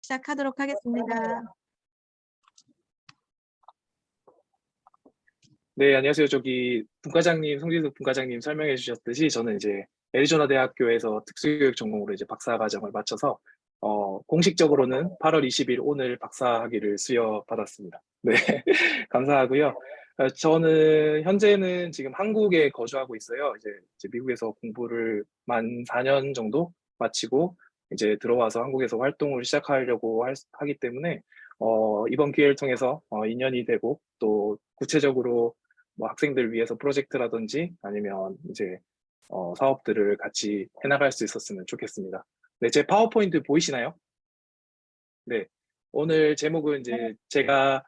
시작하도록 하겠습니다. 네, 안녕하세요. 분과장님, 송진숙 분과장님 설명해 주셨듯이 저는 이제 애리조나 대학교에서 특수교육 전공으로 이제 박사과정을 마쳐서 공식적으로는 8월 20일 오늘 박사학위를 수여받았습니다. 네, 감사하고요. 저는 현재는 지금 한국에 거주하고 있어요. 이제 미국에서 공부를 만 4년 정도 마치고 이제 들어와서 한국에서 활동을 시작하려고 하기 때문에 이번 기회를 통해서 인연이 되고 또 구체적으로 뭐 학생들 위해서 프로젝트라든지 아니면 이제 사업들을 같이 해나갈 수 있었으면 좋겠습니다. 네, 제 파워포인트 보이시나요? 네, 오늘 제목은 이제 제가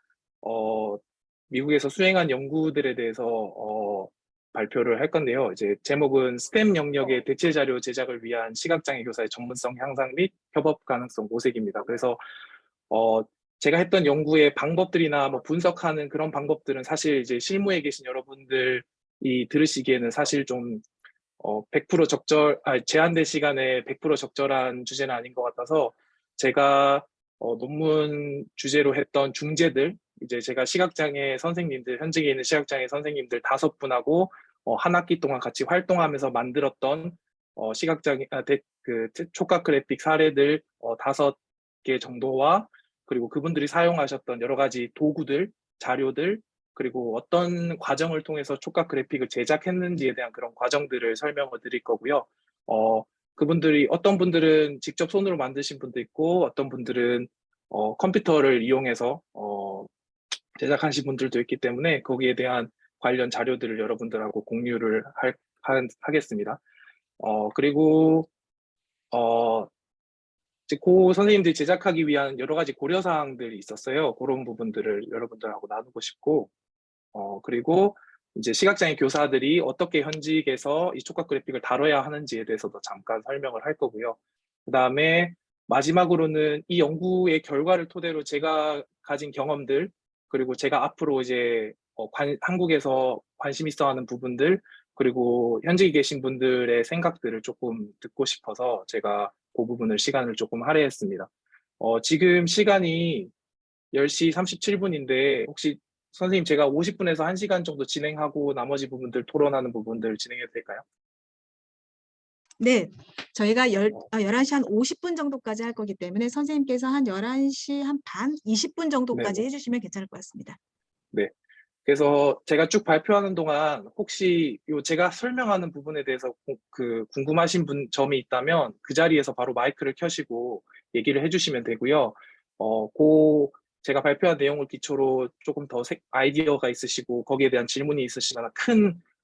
미국에서 수행한 연구들에 대해서 발표를 할 건데요. 이제 제목은 스템 영역의 대체 자료 제작을 위한 시각장애 교사의 전문성 향상 및 협업 가능성 모색입니다. 그래서 제가 했던 연구의 방법들이나 뭐 분석하는 그런 방법들은 사실 이제 실무에 계신 여러분들이 들으시기에는 사실 좀 100% 제한된 시간에 100% 적절한 주제는 아닌 것 같아서 제가 논문 주제로 했던 중재들, 이제 제가 시각장애 선생님들, 현직에 있는 시각장애 선생님들 5분하고 한 학기 동안 같이 활동하면서 만들었던 촉각 그래픽 사례들 5개 정도와 그리고 그분들이 사용하셨던 여러 가지 도구들, 자료들, 그리고 어떤 과정을 통해서 촉각 그래픽을 제작했는지에 대한 그런 과정들을 설명을 드릴 거고요. 그분들이 어떤 분들은 직접 손으로 만드신 분도 있고 어떤 분들은 컴퓨터를 이용해서 제작하신 분들도 있기 때문에 거기에 대한 관련 자료들을 여러분들하고 공유를 하겠습니다. 그리고 이제 고 선생님들이 제작하기 위한 여러 가지 고려사항들이 있었어요. 그런 부분들을 여러분들하고 나누고 싶고 그리고 이제 시각장애 교사들이 어떻게 현직에서 이 촉각 그래픽을 다뤄야 하는지에 대해서도 잠깐 설명을 할 거고요. 그 다음에 마지막으로는 이 연구의 결과를 토대로 제가 가진 경험들, 그리고 제가 앞으로 이제 한국에서 관심 있어 하는 부분들, 그리고 현직에 계신 분들의 생각들을 조금 듣고 싶어서 제가 그 부분을 시간을 조금 할애했습니다. 지금 시간이 10시 37분인데 혹시 선생님 제가 50분에서 1시간 정도 진행하고 나머지 부분들 토론하는 부분들 진행해도 될까요? 네, 저희가 11시 한 50분 정도까지 할 거기 때문에 선생님께서 한 11시 한 반, 20분 정도까지 네네. 해주시면 괜찮을 것 같습니다. 네. 그래서 제가 쭉 발표하는 동안 혹시 제가 설명하는 부분에 대해서 궁금하신 점이 있다면 그 자리에서 바로 마이크를 켜시고 얘기를 해주시면 되고요. 제가 발표한 내용을 기초로 조금 더 아이디어가 있으시고 거기에 대한 질문이 있으시거나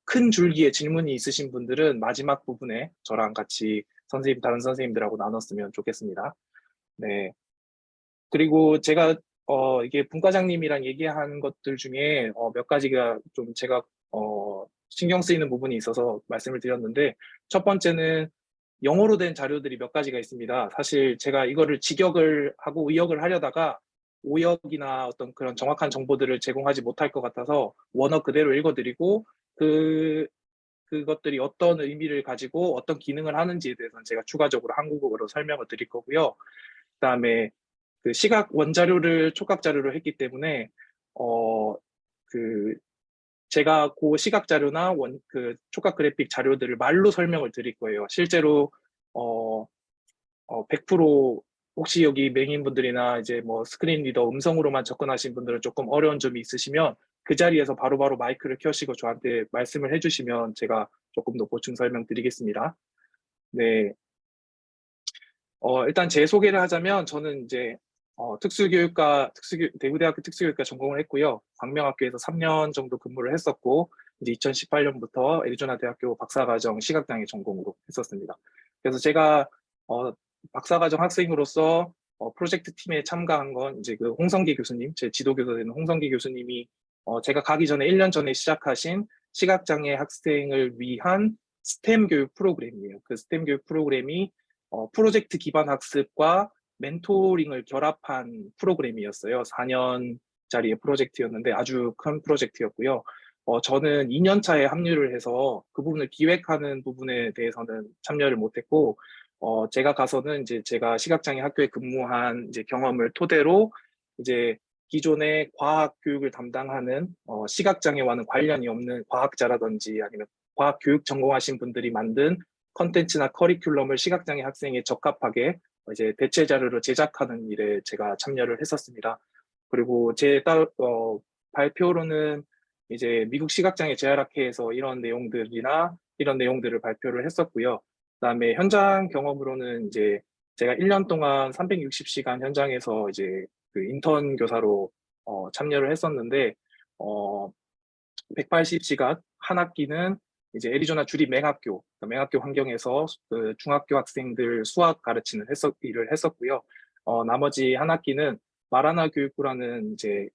큰 줄기에 질문이 있으신 분들은 마지막 부분에 저랑 같이 다른 선생님들하고 나눴으면 좋겠습니다. 네. 그리고 제가 이게 분과장님이랑 얘기한 것들 중에 몇 가지가 좀 제가 신경 쓰이는 부분이 있어서 말씀을 드렸는데, 첫 번째는 영어로 된 자료들이 몇 가지가 있습니다. 사실 제가 이거를 직역을 하고 의역을 하려다가 오역이나 어떤 그런 정확한 정보들을 제공하지 못할 것 같아서 원어 그대로 읽어드리고 그것들이 어떤 의미를 가지고 어떤 기능을 하는지에 대해서는 제가 추가적으로 한국어로 설명을 드릴 거고요. 그다음에 그 시각 원자료를 촉각 자료로 했기 때문에 제가 그 시각 자료나 촉각 그래픽 자료들을 말로 설명을 드릴 거예요. 실제로 100% 혹시 여기 맹인분들이나 이제 뭐 스크린 리더 음성으로만 접근하신 분들은 조금 어려운 점이 있으시면 그 자리에서 바로바로 마이크를 켜시고 저한테 말씀을 해주시면 제가 조금 더 보충 설명 드리겠습니다. 네. 일단 제 소개를 하자면 저는 이제 대구대학교 특수교육과 전공을 했고요. 광명학교에서 3년 정도 근무를 했었고 이제 2018년부터 애리조나 대학교 박사과정 시각장애 전공으로 했었습니다. 그래서 제가 박사과정 학생으로서 프로젝트 팀에 참가한 건 이제 그 홍성기 교수님, 제 지도교사 되는 홍성기 교수님이 제가 가기 전에 1년 전에 시작하신 시각장애 학생을 위한 스템 교육 프로그램이에요. 그 스템 교육 프로그램이 프로젝트 기반 학습과 멘토링을 결합한 프로그램이었어요. 4년짜리의 프로젝트였는데 아주 큰 프로젝트였고요. 저는 2년 차에 합류를 해서 그 부분을 기획하는 부분에 대해서는 참여를 못했고 제가 가서는 이제 제가 시각장애 학교에 근무한 이제 경험을 토대로 이제 기존의 과학 교육을 담당하는 시각장애와는 관련이 없는 과학자라든지 아니면 과학 교육 전공하신 분들이 만든 컨텐츠나 커리큘럼을 시각장애 학생에 적합하게 이제 대체 자료를 제작하는 일에 제가 참여를 했었습니다. 그리고 발표로는 이제 미국 시각장애 재활학회에서 이런 내용들을 발표를 했었고요. 그다음에 현장 경험으로는 이제 제가 1년 동안 360시간 현장에서 이제 그 인턴 교사로 참여를 했었는데 180시간 한 학기는 이제 애리조나 주립 맹학교, 그러니까 맹학교 환경에서 그 중학교 학생들 수학 가르치는 일을 했었고요. 나머지 한 학기는 마라나 교육부라는 이제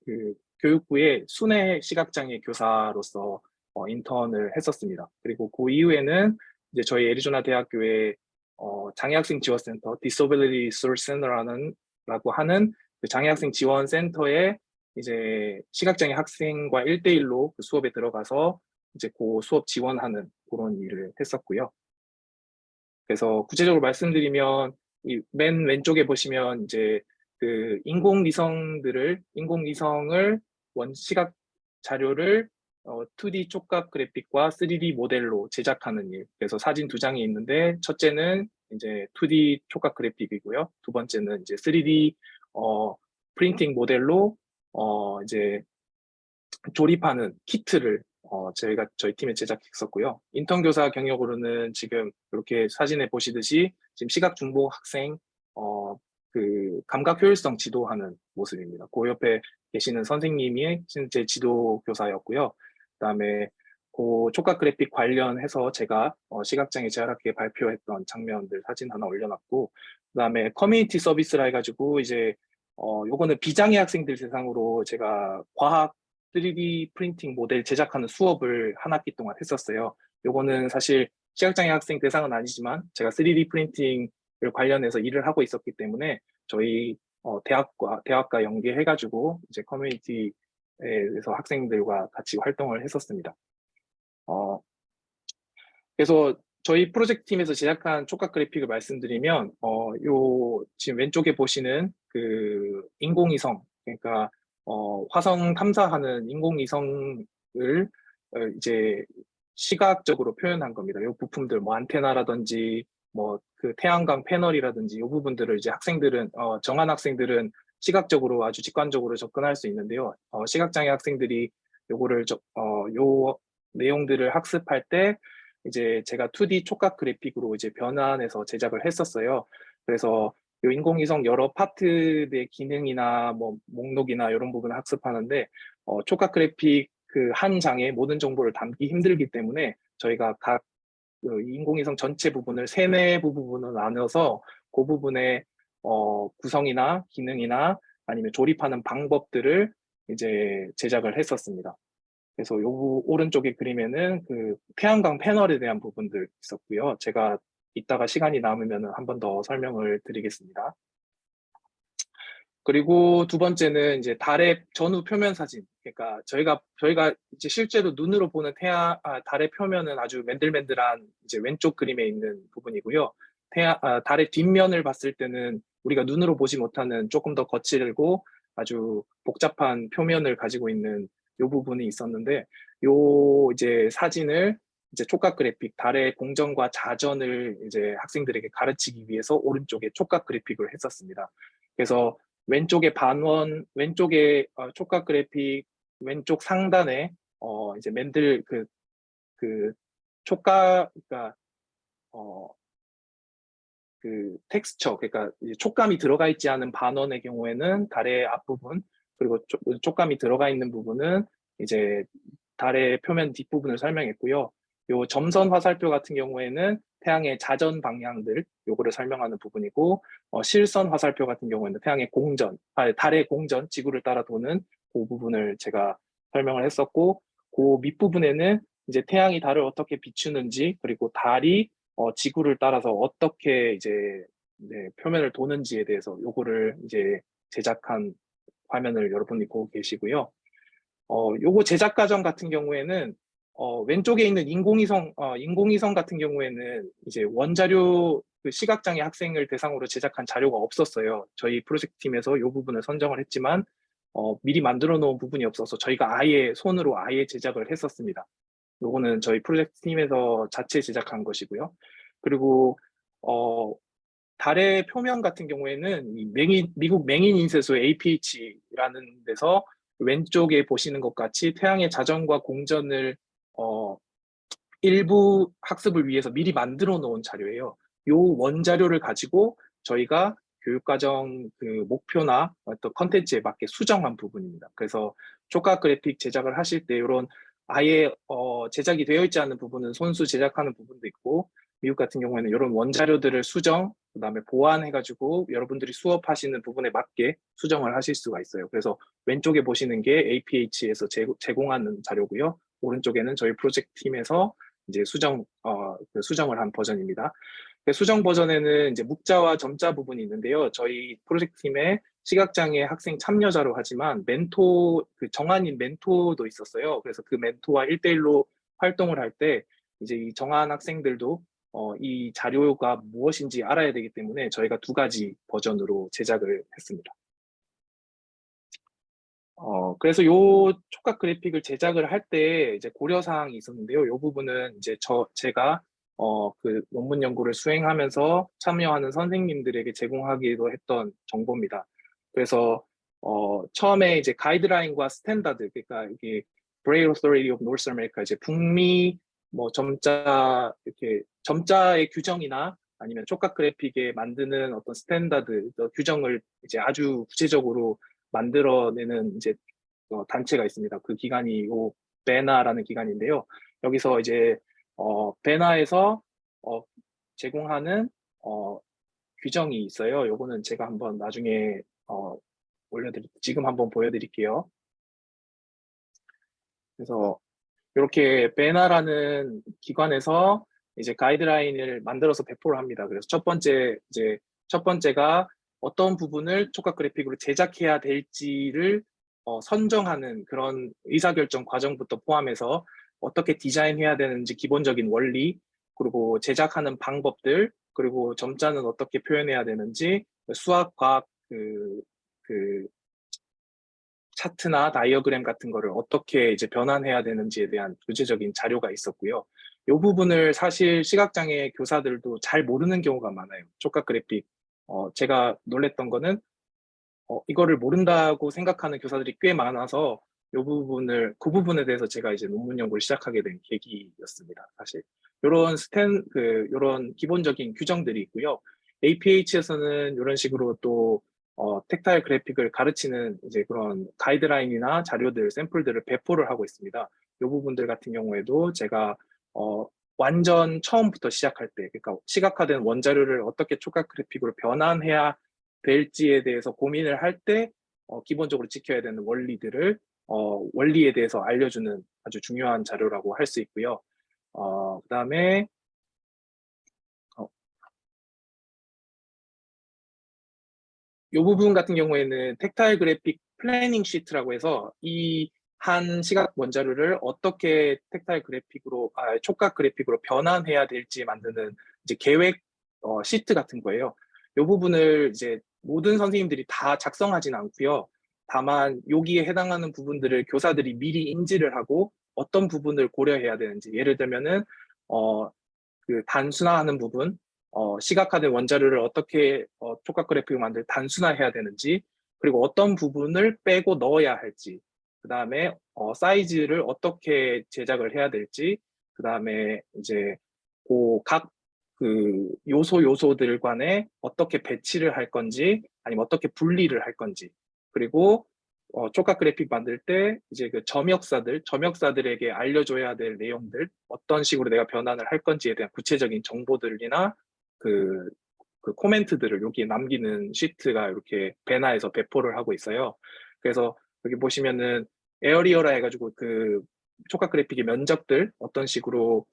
그 교육부의 순회 시각장애 교사로서 인턴을 했었습니다. 그리고 그 이후에는 이제 저희 애리조나 대학교의 장애학생 지원센터, Disability Resource Center라고 하는 그 장애학생 지원센터에 이제 시각장애 학생과 1대1로 그 수업에 들어가서 이제 그 수업 지원하는 그런 일을 했었고요. 그래서 구체적으로 말씀드리면 이 맨 왼쪽에 보시면 이제 그 인공위성을 시각 자료를 2D 촉각 그래픽과 3D 모델로 제작하는 일. 그래서 사진 두 장이 있는데 첫째는 이제 2D 촉각 그래픽이고요. 두 번째는 이제 3D 프린팅 모델로 이제 조립하는 키트를 저희 팀에 제작했었고요. 인턴 교사 경력으로는 지금 이렇게 사진에 보시듯이 지금 시각 중복 학생 그 감각 효율성 지도하는 모습입니다. 그 옆에 계시는 선생님이 실제 지도 교사였고요. 그다음에 그 촉각 그래픽 관련해서 제가 시각장애 재활학회에 발표했던 장면들 사진 하나 올려놨고, 그다음에 커뮤니티 서비스라 해가지고 이제 요거는 비장애 학생들 대상으로 제가 과학 3D 프린팅 모델 제작하는 수업을 한 학기 동안 했었어요. 요거는 사실 시각장애 학생 대상은 아니지만 제가 3D 프린팅을 관련해서 일을 하고 있었기 때문에 저희 대학과 연계해가지고 이제 커뮤니티에서 학생들과 같이 활동을 했었습니다. 그래서 저희 프로젝트 팀에서 제작한 촉각 그래픽을 말씀드리면 요 지금 왼쪽에 보시는 그 인공위성, 그러니까 화성 탐사하는 인공위성을 이제 시각적으로 표현한 겁니다. 요 부품들 뭐 안테나라든지 뭐 그 태양광 패널이라든지 요 부분들을 이제 정한 학생들은 시각적으로 아주 직관적으로 접근할 수 있는데요. 시각장애 학생들이 요 내용들을 학습할 때 이제 제가 2D 촉각 그래픽으로 이제 변환해서 제작을 했었어요. 그래서 요 인공위성 여러 파트의 기능이나 뭐 목록이나 이런 부분을 학습하는데 촉각 그래픽 그 한 장에 모든 정보를 담기 힘들기 때문에 저희가 그 인공위성 전체 부분을 세네 부분으로 나눠서 그 부분의 구성이나 기능이나 아니면 조립하는 방법들을 이제 제작을 했었습니다. 그래서 요 오른쪽에 그림에는 그 태양광 패널에 대한 부분들 있었고요. 제가 이따가 시간이 남으면 한 번 더 설명을 드리겠습니다. 그리고 두 번째는 이제 달의 전후 표면 사진. 그러니까 저희가 이제 실제로 눈으로 보는 달의 표면은 아주 맨들맨들한 이제 왼쪽 그림에 있는 부분이고요. 달의 뒷면을 봤을 때는 우리가 눈으로 보지 못하는 조금 더 거칠고 아주 복잡한 표면을 가지고 있는 요 부분이 있었는데, 요 이제 사진을 이제 촉각 그래픽, 달의 공전과 자전을 이제 학생들에게 가르치기 위해서 오른쪽에 촉각 그래픽을 했었습니다. 그래서 왼쪽에 촉각 그래픽 왼쪽 상단에 이제 그 촉각, 그러니까 그 텍스처, 그러니까 이제 촉감이 들어가 있지 않은 반원의 경우에는 달의 앞부분, 그리고 촉감이 들어가 있는 부분은 이제 달의 표면 뒷부분을 설명했고요. 요 점선 화살표 같은 경우에는 태양의 자전 방향들, 요거를 설명하는 부분이고, 실선 화살표 같은 경우에는 달의 공전, 지구를 따라 도는 그 부분을 제가 설명을 했었고, 그 밑부분에는 이제 태양이 달을 어떻게 비추는지, 그리고 달이 지구를 따라서 어떻게 이제 표면을 도는지에 대해서 요거를 이제 제작한 화면을 여러분이 보고 계시고요. 요거 제작 과정 같은 경우에는 왼쪽에 있는 인공위성 같은 경우에는 이제 원자료 그 시각장애 학생을 대상으로 제작한 자료가 없었어요. 저희 프로젝트 팀에서 이 부분을 선정을 했지만 미리 만들어 놓은 부분이 없어서 저희가 아예 손으로 아예 제작을 했었습니다. 요거는 저희 프로젝트 팀에서 자체 제작한 것이고요. 그리고 달의 표면 같은 경우에는 미국 맹인 인쇄소 APH라는 데서 왼쪽에 보시는 것 같이 태양의 자전과 공전을 일부 학습을 위해서 미리 만들어 놓은 자료예요. 요 원자료를 가지고 저희가 교육과정 그 목표나 어떤 컨텐츠에 맞게 수정한 부분입니다. 그래서 촉각 그래픽 제작을 하실 때 이런 아예 제작이 되어 있지 않은 부분은 손수 제작하는 부분도 있고, 미국 같은 경우에는 이런 원자료들을 수정, 그다음에 보완해가지고 여러분들이 수업하시는 부분에 맞게 수정을 하실 수가 있어요. 그래서 왼쪽에 보시는 게 APH에서 제공하는 자료고요. 오른쪽에는 저희 프로젝트 팀에서 이제 수정을 한 버전입니다. 수정 버전에는 이제 묵자와 점자 부분이 있는데요. 저희 프로젝트 팀에 시각장애 학생 참여자로 하지만 정한인 멘토도 있었어요. 그래서 그 멘토와 1대1로 활동을 할 때 이제 이 정한 학생들도 이 자료가 무엇인지 알아야 되기 때문에 저희가 2가지 버전으로 제작을 했습니다. 그래서 요 촉각 그래픽을 제작을 할 때 이제 고려사항이 있었는데요. 요 부분은 이제 제가 그 논문 연구를 수행하면서 참여하는 선생님들에게 제공하기도 했던 정보입니다. 그래서 처음에 이제 가이드라인과 스탠다드, 그러니까 이게 Braille Authority of North America, 이제 북미 뭐 이렇게 점자의 규정이나 아니면 촉각 그래픽에 만드는 어떤 스탠다드, 규정을 이제 아주 구체적으로 만들어내는 이제 단체가 있습니다. 그 기관이 베나라는 기관인데요. 여기서 이제 베나에서 제공하는 규정이 있어요. 요거는 제가 한번 나중에 지금 한번 보여드릴게요. 그래서 이렇게 베나라는 기관에서 이제 가이드라인을 만들어서 배포를 합니다. 그래서 첫 번째가 어떤 부분을 촉각 그래픽으로 제작해야 될지를 선정하는 그런 의사결정 과정부터 포함해서 어떻게 디자인해야 되는지 기본적인 원리, 그리고 제작하는 방법들, 그리고 점자는 어떻게 표현해야 되는지, 수학, 과학, 그 차트나 다이어그램 같은 거를 어떻게 이제 변환해야 되는지에 대한 구체적인 자료가 있었고요. 이 부분을 사실 시각장애 교사들도 잘 모르는 경우가 많아요. 촉각 그래픽. 제가 놀랬던 거는 이거를 모른다고 생각하는 교사들이 꽤 많아서 그 부분에 대해서 제가 이제 논문 연구를 시작하게 된 계기였습니다. 사실. 요런 기본적인 규정들이 있고요. APH에서는 이런 식으로 또 텍타일 그래픽을 가르치는 이제 그런 가이드라인이나 자료들, 샘플들을 배포를 하고 있습니다. 이 부분들 같은 경우에도 제가 완전 처음부터 시작할 때, 그러니까 시각화된 원자료를 어떻게 촉각 그래픽으로 변환해야 될지에 대해서 고민을 할 때 기본적으로 지켜야 되는 원리에 대해서 알려주는 아주 중요한 자료라고 할 수 있고요. 그다음에 이 부분 같은 경우에는 텍타일 그래픽 플래닝 시트라고 해서 이 한 시각 원자료를 어떻게 촉각 그래픽으로 변환해야 될지 만드는 이제 계획 시트 같은 거예요. 이 부분을 이제 모든 선생님들이 다 작성하진 않고요. 다만 여기에 해당하는 부분들을 교사들이 미리 인지를 하고 어떤 부분을 고려해야 되는지, 예를 들면은 그 단순화하는 부분, 시각화된 원자료를 어떻게 촉각 그래픽을 만들 단순화해야 되는지, 그리고 어떤 부분을 빼고 넣어야 할지, 그 다음에 사이즈를 어떻게 제작을 해야 될지, 그 다음에 이제 각 그 요소들 간에 어떻게 배치를 할 건지, 아니면 어떻게 분리를 할 건지, 그리고 촉각 그래픽 만들 때 이제 그 점역사들에게 알려줘야 될 내용들, 어떤 식으로 내가 변환을 할 건지에 대한 구체적인 정보들이나 그, 그 코멘트들을 여기에 남기는 시트가 이렇게 베나에서 배포를 하고 있어요. 그래서 여기 보시면은 에어리어라 해가지고 그 촉각 그래픽의 면적들 어떤 식으로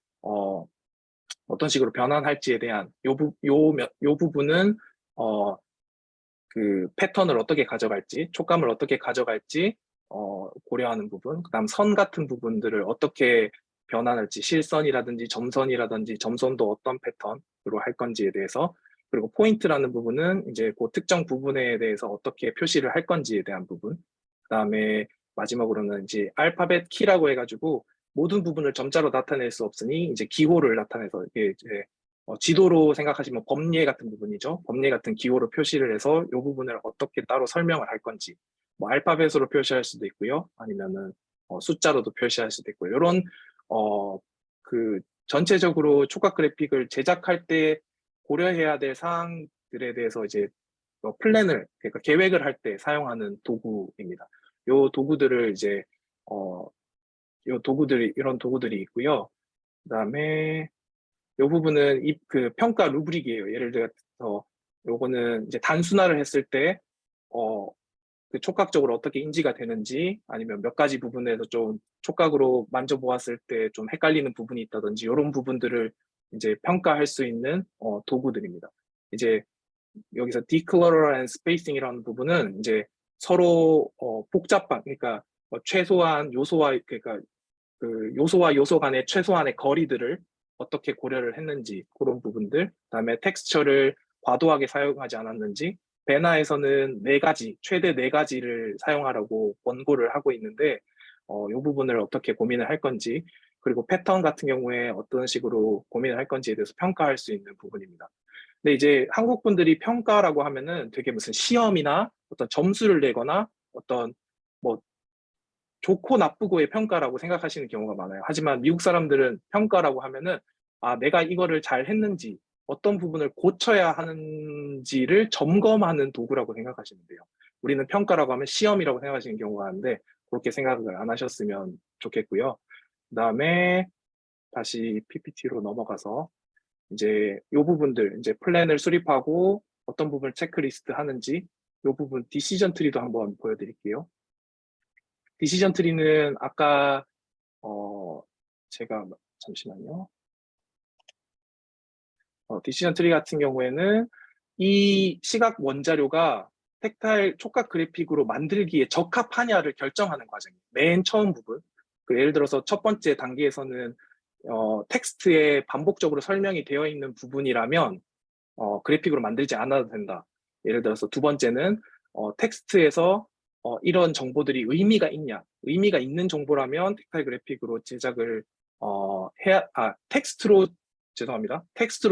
변환할지에 대한 요 부분은 그 패턴을 어떻게 가져갈지, 촉감을 어떻게 가져갈지 고려하는 부분, 그다음 선 같은 부분들을 어떻게 변환할지, 실선이라든지 점선이라든지 점선도 어떤 패턴으로 할 건지에 대해서, 그리고 포인트라는 부분은 이제 그 특정 부분에 대해서 어떻게 표시를 할 건지에 대한 부분, 그다음에 마지막으로는 이제 알파벳 키라고 해가지고 모든 부분을 점자로 나타낼 수 없으니 이제 기호를 나타내서 이게 이제 지도로 생각하시면 범례 같은 부분이죠. 범례 같은 기호로 표시를 해서 이 부분을 어떻게 따로 설명을 할 건지, 뭐 알파벳으로 표시할 수도 있고요, 아니면은 숫자로도 표시할 수도 있고요. 이런 그 전체적으로 촉각 그래픽을 제작할 때 고려해야 될 사항들에 대해서 이제 플랜을, 그러니까 계획을 할 때 사용하는 도구입니다. 요 도구들을 이제 요 도구들이, 이런 도구들이 있고요. 그다음에 요 부분은 그 평가 루브릭이에요. 예를 들어서 요거는 이제 단순화를 했을 때 그 촉각적으로 어떻게 인지가 되는지, 아니면 몇 가지 부분에서 좀 촉각으로 만져보았을 때 좀 헷갈리는 부분이 있다든지, 이런 부분들을 이제 평가할 수 있는 도구들입니다. 이제 여기서 declutter and spacing이라는 부분은 이제 서로 복잡한, 그러니까 최소한 요소와, 그러니까 그 요소와 요소 간의 최소한의 거리들을 어떻게 고려를 했는지, 그런 부분들, 그다음에 텍스처를 과도하게 사용하지 않았는지, 베나에서는 최대 네 가지를 사용하라고 권고를 하고 있는데, 이 부분을 어떻게 고민을 할 건지, 그리고 패턴 같은 경우에 어떤 식으로 고민을 할 건지에 대해서 평가할 수 있는 부분입니다. 근데 이제 한국 분들이 평가라고 하면은 되게 무슨 시험이나 어떤 점수를 내거나 어떤 뭐 좋고 나쁘고의 평가라고 생각하시는 경우가 많아요. 하지만 미국 사람들은 평가라고 하면은 내가 이거를 잘 했는지, 어떤 부분을 고쳐야 하는지를 점검하는 도구라고 생각하시면 돼요. 우리는 평가라고 하면 시험이라고 생각하시는 경우가 많은데, 그렇게 생각을 안 하셨으면 좋겠고요. 그다음에 다시 PPT로 넘어가서 이제 이 부분들, 이제 플랜을 수립하고 어떤 부분을 체크리스트 하는지, 이 부분 디시전 트리도 한번 보여드릴게요. 디시전 트리는 아까 제가 잠시만요. 디시전 트리 같은 경우에는 이 시각 원자료가 텍타일 촉각 그래픽으로 만들기에 적합하냐를 결정하는 과정이에요. 맨 처음 부분. 예를 들어서 첫 번째 단계에서는 텍스트에 반복적으로 설명이 되어 있는 부분이라면 그래픽으로 만들지 않아도 된다. 예를 들어서 두 번째는 텍스트에서 이런 정보들이 의미가 있냐, 의미가 있는 정보라면 텍스타일 그래픽으로 제작을 텍스트로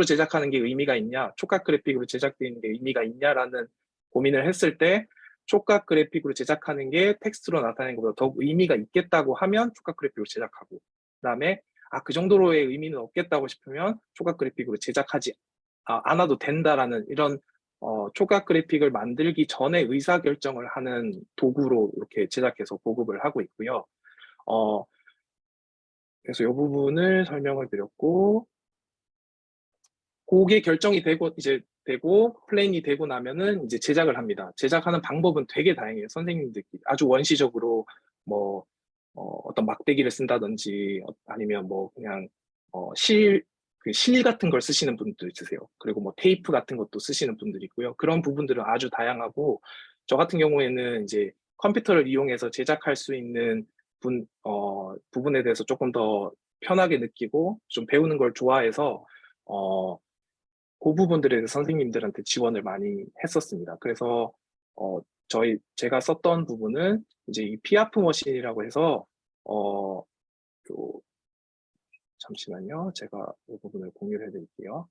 제작하는 게 의미가 있냐, 촉각 그래픽으로 제작되는 게 의미가 있냐라는 고민을 했을 때, 촉각 그래픽으로 제작하는 게 텍스트로 나타내는 것보다 더욱 의미가 있겠다고 하면 촉각 그래픽으로 제작하고, 그다음에 그 정도로의 의미는 없겠다고 싶으면 촉각 그래픽으로 제작하지 않아도 된다라는, 이런 촉각 그래픽을 만들기 전에 의사결정을 하는 도구로 이렇게 제작해서 보급을 하고 있고요. 그래서 이 부분을 설명을 드렸고, 그게 결정이 되고 플랜이 되고 나면은 이제 제작을 합니다. 제작하는 방법은 되게 다양해요. 선생님들끼리 아주 원시적으로 뭐 어떤 막대기를 쓴다든지, 아니면 뭐 그냥 실 같은 걸 쓰시는 분도 있으세요. 그리고 뭐 테이프 같은 것도 쓰시는 분들이 있고요. 그런 부분들은 아주 다양하고, 저 같은 경우에는 이제 컴퓨터를 이용해서 제작할 수 있는 부분에 대해서 조금 더 편하게 느끼고 좀 배우는 걸 좋아해서 그 부분들에 대해서 선생님들한테 지원을 많이 했었습니다. 그래서 제가 썼던 부분은 이제 이 피아프 머신이라고 해서 요 잠시만요. 제가 이 부분을 공유를 해드릴게요.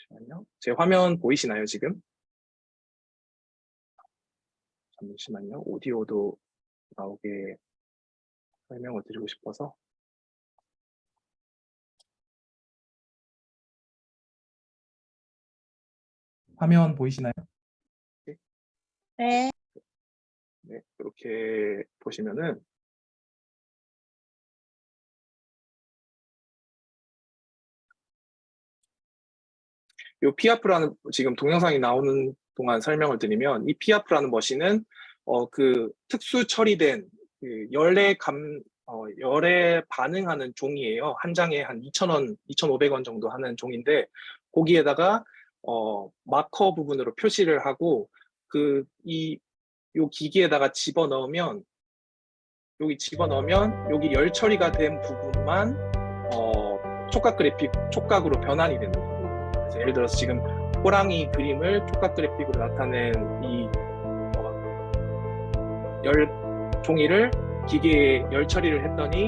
잠시만요. 제 화면 보이시나요, 지금? 잠시만요. 오디오도 나오게 설명을 드리고 싶어서. 화면 보이시나요? 네. 네, 이렇게 보시면은 이 피아프라는, 지금 동영상이 나오는 동안 설명을 드리면, 이 피아프라는 머신은 그 특수 처리된 그 열에 반응하는 종이에요. 한 장에 한 2,000원, 2,500원 정도 하는 종인데, 거기에다가 마커 부분으로 표시를 하고 요 기기에다가 집어넣으면 여기 집어넣으면 여기 열 처리가 된 부분만 촉각 그래픽, 촉각으로 변환이 되는 부분. 그래서 예를 들어서 지금 호랑이 그림을 촉각 그래픽으로 나타낸 이 열 종이를 기계에 열 처리를 했더니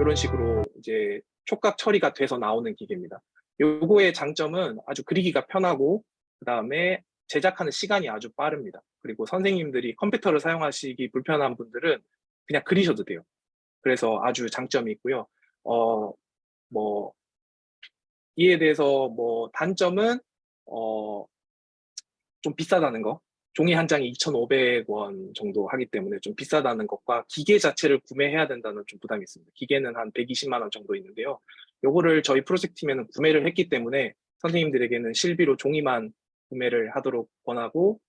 이런 식으로 이제 촉각 처리가 돼서 나오는 기계입니다. 요거의 장점은 아주 그리기가 편하고 그 다음에 제작하는 시간이 아주 빠릅니다. 그리고 선생님들이 컴퓨터를 사용하시기 불편한 분들은 그냥 그리셔도 돼요. 그래서 아주 장점이 있고요. 뭐 이에 대해서 뭐 단점은 좀 비싸다는 거. 종이 한 장이 2,500원 정도 하기 때문에 좀 비싸다는 것과 기계 자체를 구매해야 된다는 좀 부담이 있습니다. 기계는 한 120만 원 정도 있는데요. 요거를 저희 프로젝트 팀에는 구매를 했기 때문에 선생님들에게는 실비로 종이만 구매를 하도록 권하고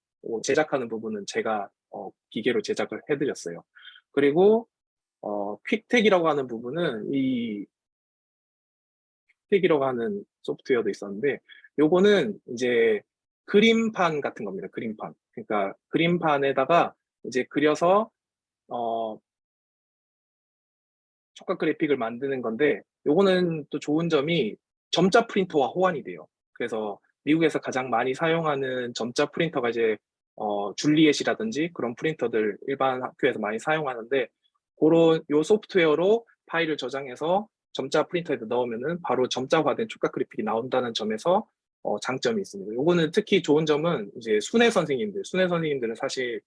제작하는 부분은 제가 기계로 제작을 해드렸어요. 그리고 퀵텍이라고 하는 부분은 이 퀵텍이라고 하는 소프트웨어도 있었는데 요거는 이제 그림판 같은 겁니다. 그림판. 그러니까 그림판에다가 이제 그려서 촉각 그래픽을 만드는 건데 요거는 또 좋은 점이 점자 프린터와 호환이 돼요. 그래서 미국에서 가장 많이 사용하는 점자 프린터가 이제 줄리엣이라든지 그런 프린터들 일반 학교에서 많이 사용하는데 그런 요 소프트웨어로 파일을 저장해서 점자 프린터에 넣으면은 바로 점자화된 촉각 그래픽이 나온다는 점에서 장점이 있습니다. 요거는 특히 좋은 점은 이제 순회 선생님들은 사실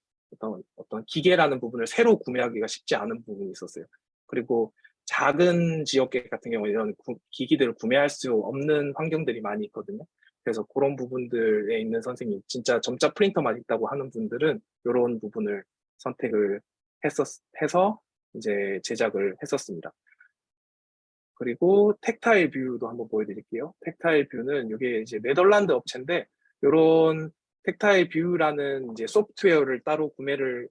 어떤 기계라는 부분을 새로 구매하기가 쉽지 않은 부분이 있었어요. 그리고 작은 지역계 같은 경우에 이런 기기들을 구매할 수 없는 환경들이 많이 있거든요. 그래서 그런 부분들에 있는 선생님, 진짜 점자 프린터만 있다고 하는 분들은 이런 부분을 선택을 해서 이제 제작을 했었습니다. 그리고 텍타일 뷰도 한번 보여드릴게요. 텍타일 뷰는 이게 이제 네덜란드 업체인데 이런 텍타일 뷰라는 이제 소프트웨어를 따로 구매를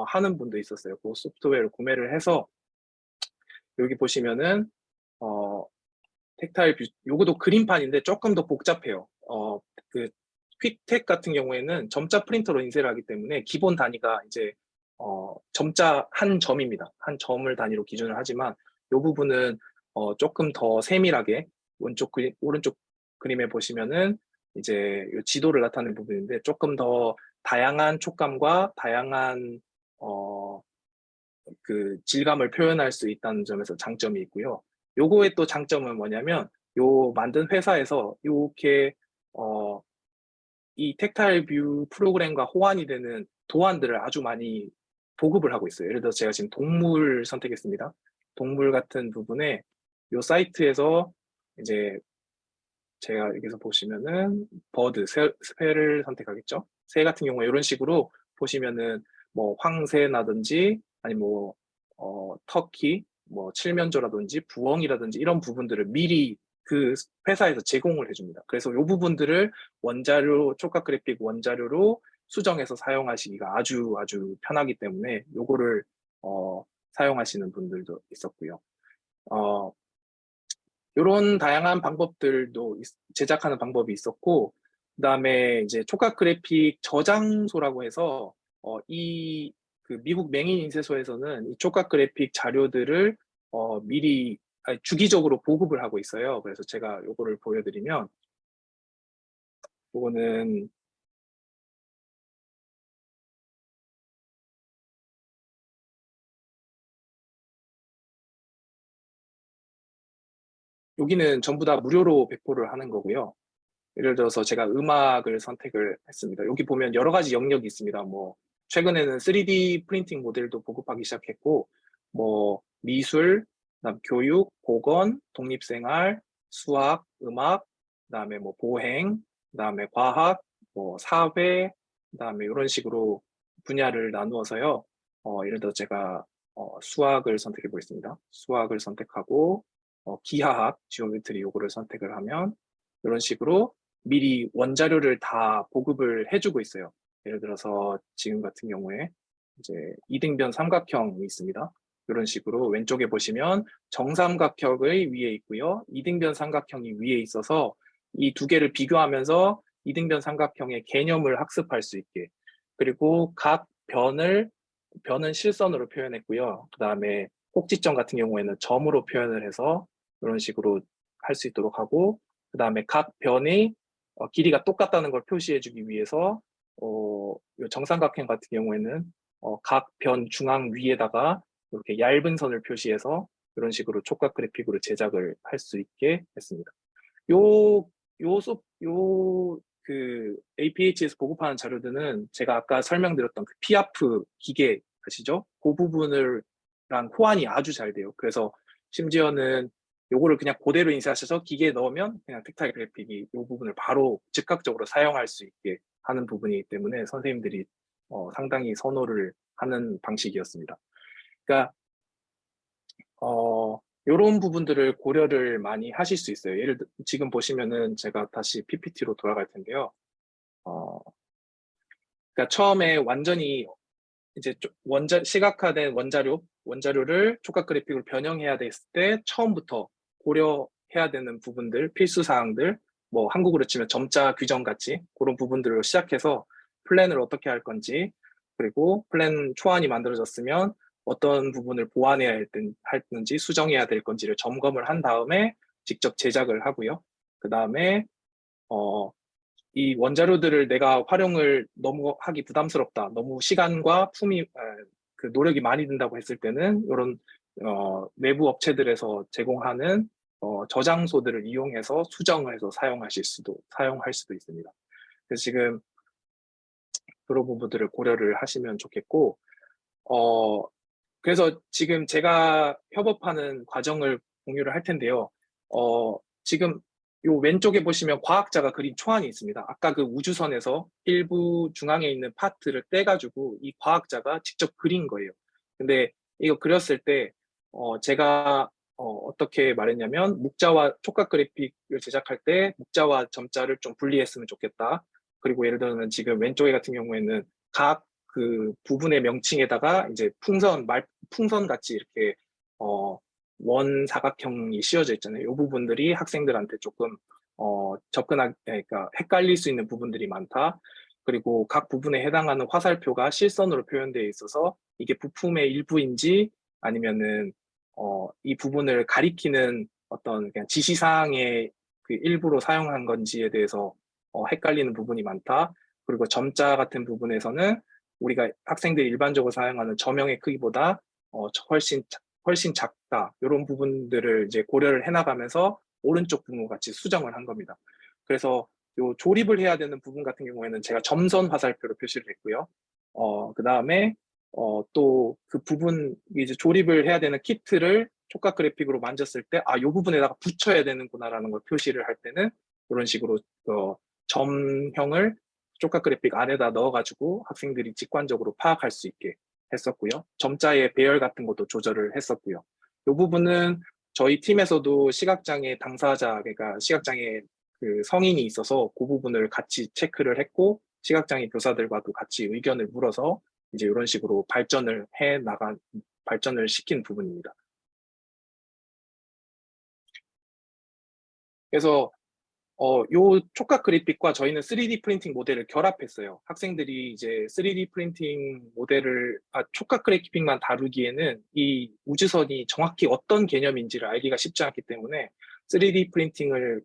하는 분도 있었어요. 그 소프트웨어를 구매를 해서 여기 보시면은 텍타일 뷰 요거도 그림판인데 조금 더 복잡해요. 그 퀵텍 같은 경우에는 점자 프린터로 인쇄를 하기 때문에 기본 단위가 이제 점자 한 점입니다. 한 점을 단위로 기준을 하지만 이 부분은 조금 더 세밀하게 오른쪽 그림에 보시면은 이제 요 지도를 나타내는 부분인데 조금 더 다양한 촉감과 다양한 그 질감을 표현할 수 있다는 점에서 장점이 있고요. 요거의 또 장점은 뭐냐면 요 만든 회사에서 이렇게 이 텍타일 뷰 프로그램과 호환이 되는 도안들을 아주 많이 보급을 하고 있어요. 예를 들어 제가 지금 동물 선택했습니다. 동물 같은 부분에 요 사이트에서 이제 제가 여기서 보시면은 버드, 새를 선택하겠죠. 새 같은 경우에 이런 식으로 보시면은 뭐 황새라든지 아니 뭐 터키, 뭐 칠면조라든지 부엉이라든지 이런 부분들을 미리 그 회사에서 제공을 해줍니다. 그래서 이 부분들을 원자료, 촉각 그래픽 원자료로 수정해서 사용하시기가 아주 편하기 때문에 요거를 사용하시는 분들도 있었고요. 이런 다양한 방법들도 제작하는 방법이 있었고, 그다음에 이제 촉각 그래픽 저장소라고 해서 이 그 미국 맹인 인쇄소에서는 이 촉각 그래픽 자료들을 미리 주기적으로 보급을 하고 있어요. 그래서 제가 요거를 보여드리면 요거는 여기는 전부 다 무료로 배포를 하는 거고요. 예를 들어서 제가 음악을 선택을 했습니다. 여기 보면 여러 가지 영역이 있습니다. 뭐 최근에는 3D 프린팅 모델도 보급하기 시작했고, 뭐 미술, 그다음 교육, 보건, 독립생활, 수학, 음악, 그다음에 뭐 보행, 그다음에 과학, 뭐 사회, 그다음에 이런 식으로 분야를 나누어서요. 예를 들어 제가 수학을 선택해 보겠습니다. 수학을 선택하고 기하학, 지오메트리 요거를 선택을 하면 이런 식으로 미리 원자료를 다 보급을 해주고 있어요. 예를 들어서 지금 같은 경우에 이제 이등변 삼각형이 있습니다. 이런 식으로 왼쪽에 보시면 정삼각형의 위에 있고요. 이등변 삼각형이 위에 있어서 이 두 개를 비교하면서 이등변 삼각형의 개념을 학습할 수 있게, 그리고 각 변을 변은 실선으로 표현했고요. 그다음에 꼭지점 같은 경우에는 점으로 표현을 해서 이런 식으로 할 수 있도록 하고, 그다음에 각 변의 길이가 똑같다는 걸 표시해주기 위해서 요 정삼각형 같은 경우에는 각 변 중앙 위에다가 이렇게 얇은 선을 표시해서 이런 식으로 촉각 그래픽으로 제작을 할 수 있게 했습니다. 그 APH에서 보급하는 자료들은 제가 아까 설명드렸던 그 피아프 기계 아시죠? 그 부분을 랑 호환이 아주 잘 돼요. 그래서 심지어는 요거를 그냥 그대로 인쇄하셔서 기계에 넣으면 그냥 텍타일 그래픽이 이 부분을 바로 즉각적으로 사용할 수 있게 하는 부분이기 때문에 선생님들이 상당히 선호를 하는 방식이었습니다. 그러니까 요런 부분들을 고려를 많이 하실 수 있어요. 지금 보시면은 제가 다시 PPT로 돌아갈 텐데요. 그러니까 처음에 완전히 이제 시각화된 원자료를 촉각 그래픽으로 변형해야 됐을 때 처음부터 고려해야 되는 부분들, 필수 사항들, 뭐 한국으로 치면 점자 규정 같이 그런 부분들로 시작해서 플랜을 어떻게 할 건지, 그리고 플랜 초안이 만들어졌으면 어떤 부분을 보완해야 할는지 수정해야 될 건지를 점검을 한 다음에 직접 제작을 하고요. 그 다음에 이 원자료들을 내가 활용을 너무 하기 부담스럽다, 너무 시간과 그 노력이 많이 든다고 했을 때는 이런 외부 업체들에서 제공하는 저장소들을 이용해서 수정을 해서 사용할 수도 있습니다. 그래서 지금 그런 부분들을 고려를 하시면 좋겠고, 그래서 지금 제가 협업하는 과정을 공유를 할 텐데요. 지금 요 왼쪽에 보시면 과학자가 그린 초안이 있습니다. 아까 그 우주선에서 일부 중앙에 있는 파트를 떼가지고 이 과학자가 직접 그린 거예요. 근데 이거 그렸을 때 제가 어떻게 말했냐면 묵자와 촉각 그래픽을 제작할 때 묵자와 점자를 좀 분리했으면 좋겠다. 그리고 예를 들면 지금 왼쪽에 같은 경우에는 각 그 부분의 명칭에다가 이제 풍선 같이 이렇게 원사각형이 씌워져 있잖아요. 이 부분들이 학생들한테 조금 그러니까 헷갈릴 수 있는 부분들이 많다. 그리고 각 부분에 해당하는 화살표가 실선으로 표현되어 있어서 이게 부품의 일부인지 아니면은 이 부분을 가리키는 어떤 그냥 지시사항의 그 일부로 사용한 건지에 대해서 헷갈리는 부분이 많다. 그리고 점자 같은 부분에서는 우리가 학생들이 일반적으로 사용하는 저명의 크기보다 훨씬 작다. 이런 부분들을 이제 고려를 해나가면서 오른쪽 부분 같이 수정을 한 겁니다. 그래서 요 조립을 해야 되는 부분 같은 경우에는 제가 점선 화살표로 표시를 했고요. 그 다음에 또 그 부분 이제 조립을 해야 되는 키트를 촉각 그래픽으로 만졌을 때 요 부분에다가 붙여야 되는구나라는 걸 표시를 할 때는 이런 식으로 점형을 촉각 그래픽 안에다 넣어가지고 학생들이 직관적으로 파악할 수 있게 했었고요. 점자의 배열 같은 것도 조절을 했었고요. 이 부분은 저희 팀에서도 시각장애 당사자, 그러니까 시각장애 그 성인이 있어서 그 부분을 같이 체크를 했고, 시각장애 교사들과도 같이 의견을 물어서 이제 이런 식으로 발전을 시킨 부분입니다. 그래서 요 촉각 그래픽과 저희는 3D 프린팅 모델을 결합했어요. 학생들이 이제 3D 프린팅 촉각 그래픽만 다루기에는 이 우주선이 정확히 어떤 개념인지를 알기가 쉽지 않기 때문에 3D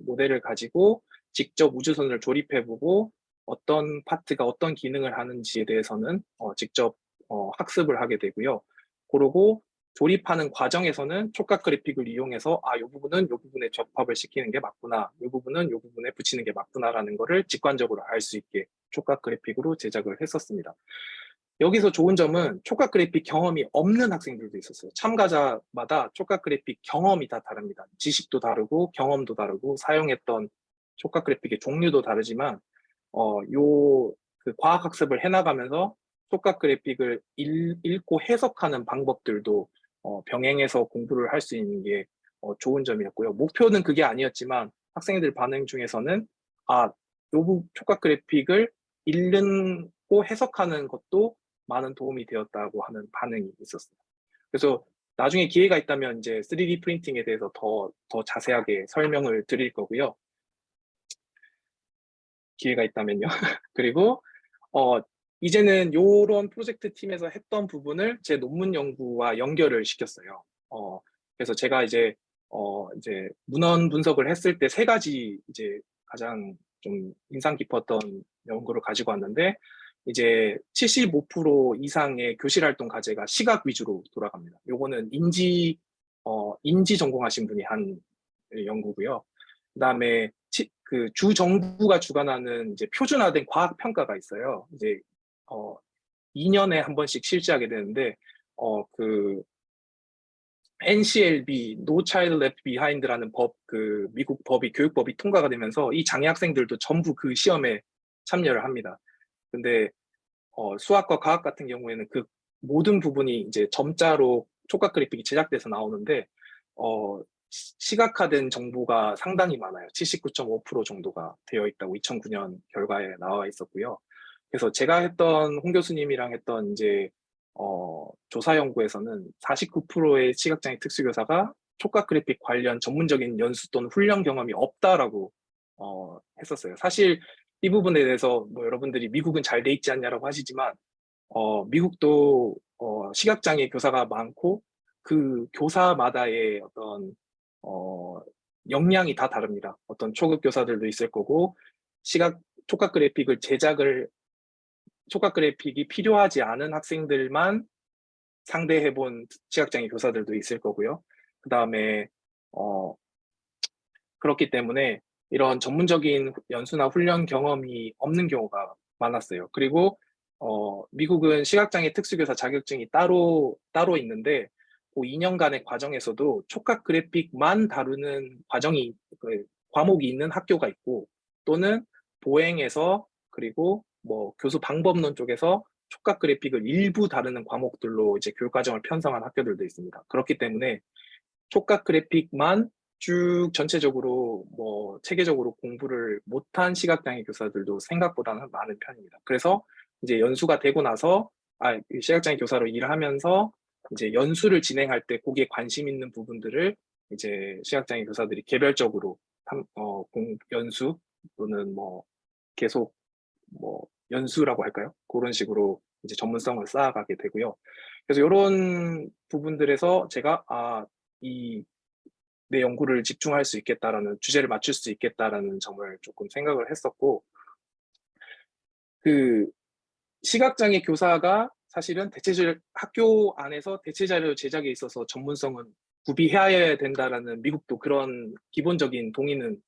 모델을 가지고 직접 우주선을 조립해보고 어떤 파트가 어떤 기능을 하는지에 대해서는 직접 학습을 하게 되고요. 그러고 조립하는 과정에서는 촉각 그래픽을 이용해서 이 부분은 이 부분에 접합을 시키는 게 맞구나, 이 부분은 이 부분에 붙이는 게 맞구나라는 거를 직관적으로 알 수 있게 촉각 그래픽으로 제작을 했었습니다. 여기서 좋은 점은 촉각 그래픽 경험이 없는 학생들도 있었어요. 참가자마다 촉각 그래픽 경험이 다 다릅니다. 지식도 다르고 경험도 다르고 사용했던 촉각 그래픽의 종류도 다르지만 그 과학학습을 해나가면서 촉각 그래픽을 읽고 해석하는 방법들도 병행해서 공부를 할 수 있는 게 좋은 점이었고요. 목표는 그게 아니었지만 학생들 반응 중에서는 요 촉각 그래픽을 읽고 해석하는 것도 많은 도움이 되었다고 하는 반응이 있었습니다. 그래서 나중에 기회가 있다면 이제 3D 프린팅에 대해서 더 자세하게 설명을 드릴 거고요. 기회가 있다면요. 그리고 이제는 요런 프로젝트 팀에서 했던 부분을 제 논문 연구와 연결을 시켰어요. 그래서 제가 이제 문헌 분석을 했을 때 세 가지 이제 가장 좀 인상 깊었던 연구를 가지고 왔는데, 이제 75% 이상의 교실 활동 과제가 시각 위주로 돌아갑니다. 요거는 인지 전공하신 분이 한 연구고요. 그다음에 그 주 정부가 주관하는 이제 표준화된 과학 평가가 있어요. 이제 2년에 한 번씩 실시하게 되는데, 그 NCLB, No Child Left Behind라는 그 미국 교육법이 통과가 되면서 이 장애 학생들도 전부 그 시험에 참여를 합니다. 근데 수학과 과학 같은 경우에는 그 모든 부분이 이제 점자로 촉각 그래픽이 제작돼서 나오는데, 시각화된 정보가 상당히 많아요. 79.5% 정도가 되어 있다고 2009년 결과에 나와 있었고요. 그래서 제가 했던 홍 교수님이랑 했던 이제 조사 연구에서는 49%의 시각장애 특수교사가 촉각 그래픽 관련 전문적인 연수 또는 훈련 경험이 없다라고 했었어요. 사실 이 부분에 대해서 뭐 여러분들이 미국은 잘 돼 있지 않냐라고 하시지만, 미국도 시각장애 교사가 많고 그 교사마다의 어떤 어, 역량이 다 다릅니다. 어떤 초급 교사들도 있을 거고, 촉각 그래픽을 촉각 그래픽이 필요하지 않은 학생들만 상대해본 시각장애 교사들도 있을 거고요. 그 다음에 그렇기 때문에 이런 전문적인 연수나 훈련 경험이 없는 경우가 많았어요. 그리고 미국은 시각장애 특수교사 자격증이 따로 있는데, 그 2년간의 과정에서도 촉각 그래픽만 다루는 과목이 있는 학교가 있고, 또는 보행에서, 그리고 뭐 교수 방법론 쪽에서 촉각 그래픽을 일부 다루는 과목들로 이제 교육과정을 편성한 학교들도 있습니다. 그렇기 때문에 촉각 그래픽만 쭉 전체적으로 뭐 체계적으로 공부를 못한 시각장애 교사들도 생각보다는 많은 편입니다. 그래서 이제 연수가 되고 나서 시각장애 교사로 일을 하면서 이제 연수를 진행할 때 거기에 관심 있는 부분들을 이제 시각장애 교사들이 개별적으로 연수 또는 뭐 계속 뭐 연수라고 할까요? 그런 식으로 이제 전문성을 쌓아가게 되고요. 그래서 이런 부분들에서 제가 이 내 연구를 집중할 수 있겠다라는, 주제를 맞출 수 있겠다라는 점을 조금 생각을 했었고, 그 시각장애 교사가 사실은 학교 안에서 대체자료 제작에 있어서 전문성은 구비해야 된다라는 미국도 그런 기본적인 동의는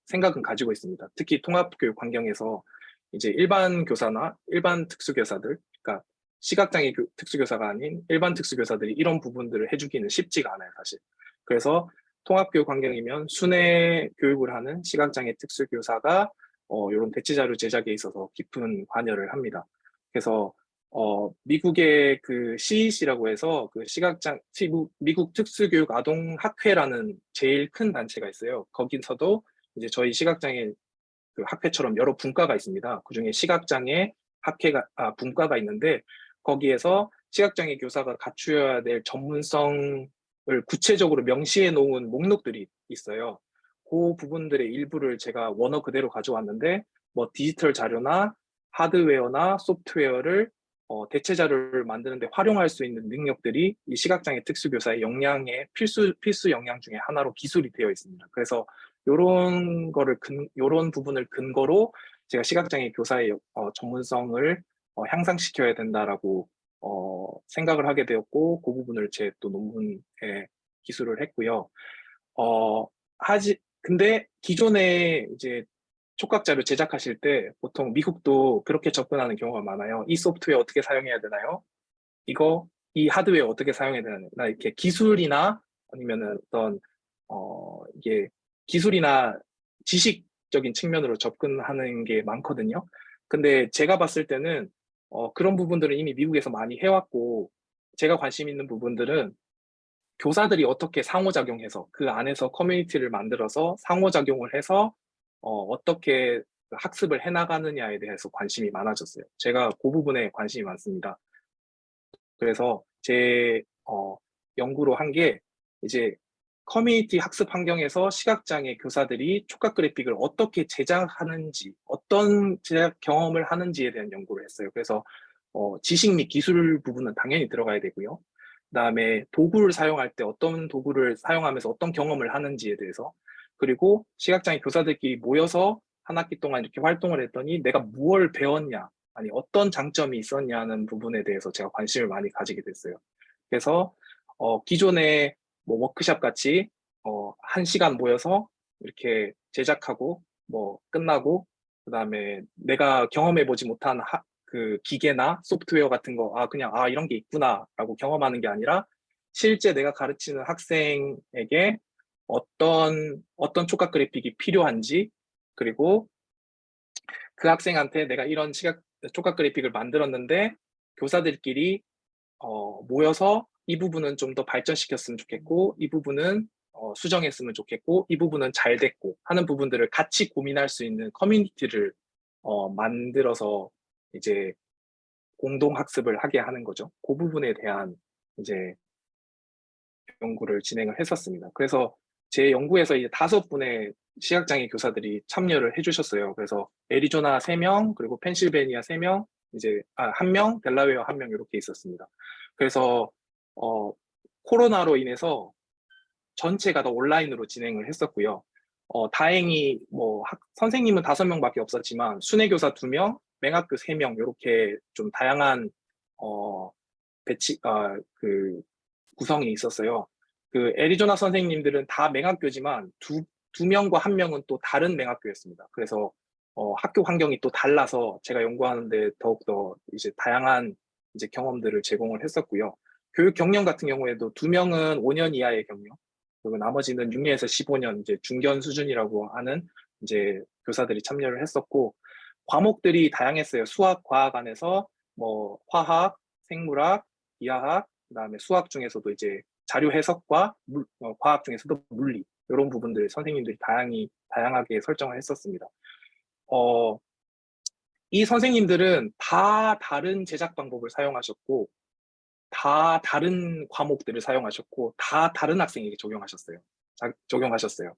생각은 가지고 있습니다. 특히 통합교육 환경에서 이제 일반 교사나 일반 특수교사들, 그러니까 시각장애 특수교사가 아닌 일반 특수교사들이 이런 부분들을 해주기는 쉽지가 않아요, 사실. 그래서 통합교육 환경이면 순회 교육을 하는 시각장애 특수교사가 이런 대체자료 제작에 있어서 깊은 관여를 합니다. 그래서 미국의 그 CEC라고 해서 그 미국 특수교육 아동학회라는 제일 큰 단체가 있어요. 거기서도 이제 저희 시각장애 그 학회처럼 여러 분과가 있습니다. 그중에 시각장애 분과가 있는데, 거기에서 시각장애 교사가 갖추어야 될 전문성을 구체적으로 명시해 놓은 목록들이 있어요. 그 부분들의 일부를 제가 원어 그대로 가져왔는데, 뭐 디지털 자료나 하드웨어나 소프트웨어를 대체 자료를 만드는데 활용할 수 있는 능력들이 이 시각장애 특수교사의 역량의 필수 역량 중에 하나로 기술이 되어 있습니다. 그래서 요런 부분을 근거로 제가 시각장애 교사의 전문성을 향상시켜야 된다라고 생각을 하게 되었고, 그 부분을 제 또 논문에 기술을 했고요. 근데 기존에 이제 촉각자료 제작하실 때 보통 미국도 그렇게 접근하는 경우가 많아요. 이 소프트웨어 어떻게 사용해야 되나요? 이 하드웨어 어떻게 사용해야 되나요? 이렇게 기술이나 아니면은 이게 기술이나 지식적인 측면으로 접근하는 게 많거든요. 근데 제가 봤을 때는 그런 부분들은 이미 미국에서 많이 해왔고, 제가 관심 있는 부분들은 교사들이 어떻게 상호작용해서 그 안에서 커뮤니티를 만들어서 상호작용을 해서 어떻게 학습을 해나가느냐에 대해서 관심이 많아졌어요. 제가 그 부분에 관심이 많습니다. 그래서 제 연구로 한 게 이제 커뮤니티 학습 환경에서 시각장애 교사들이 촉각 그래픽을 어떻게 제작하는지, 어떤 제작 경험을 하는지에 대한 연구를 했어요. 그래서 지식 및 기술 부분은 당연히 들어가야 되고요. 그다음에 도구를 사용할 때 어떤 도구를 사용하면서 어떤 경험을 하는지에 대해서, 그리고 시각장애 교사들끼리 모여서 한 학기 동안 이렇게 활동을 했더니 내가 무엇을 배웠냐, 아니 어떤 장점이 있었냐는 부분에 대해서 제가 관심을 많이 가지게 됐어요. 그래서 기존에 뭐 워크샵 같이 1시간 모여서 이렇게 제작하고 뭐 끝나고, 그다음에 내가 경험해 보지 못한 그 기계나 소프트웨어 같은 거, 그냥 이런 게 있구나라고 경험하는 게 아니라 실제 내가 가르치는 학생에게 어떤 촉각 그래픽이 필요한지, 그리고 그 학생한테 내가 이런 촉각 그래픽을 만들었는데 교사들끼리 모여서 이 부분은 좀 더 발전시켰으면 좋겠고, 이 부분은 수정했으면 좋겠고, 이 부분은 잘 됐고 하는 부분들을 같이 고민할 수 있는 커뮤니티를 만들어서 이제 공동 학습을 하게 하는 거죠. 그 부분에 대한 이제 연구를 진행을 했었습니다. 그래서 제 연구에서 이제 5분의 시각장애 교사들이 참여를 해주셨어요. 그래서 애리조나 3명, 그리고 펜실베니아 3명, 이제 1명, 델라웨어 1명 이렇게 있었습니다. 그래서 코로나로 인해서 전체가 다 온라인으로 진행을 했었고요. 다행히 뭐 선생님은 5명밖에 없었지만 순회교사 2명, 맹학교 3명 이렇게 좀 다양한 배치 그 구성이 있었어요. 그 애리조나 선생님들은 다 맹학교지만 두 명과 1명은 또 다른 맹학교였습니다. 그래서 학교 환경이 또 달라서 제가 연구하는데 더욱더 이제 다양한 이제 경험들을 제공을 했었고요. 교육 경력 같은 경우에도 2명은 5년 이하의 경력, 그리고 나머지는 6년에서 15년 이제 중견 수준이라고 하는 이제 교사들이 참여를 했었고, 과목들이 다양했어요. 수학, 과학 안에서 뭐 화학, 생물학, 기하학, 그다음에 수학 중에서도 이제 자료 해석과 과학 중에서도 물리, 이런 부분들 선생님들이 다양하게 설정을 했었습니다. 이 선생님들은 다 다른 제작 방법을 사용하셨고, 다 다른 과목들을 사용하셨고, 다 다른 학생에게 적용하셨어요.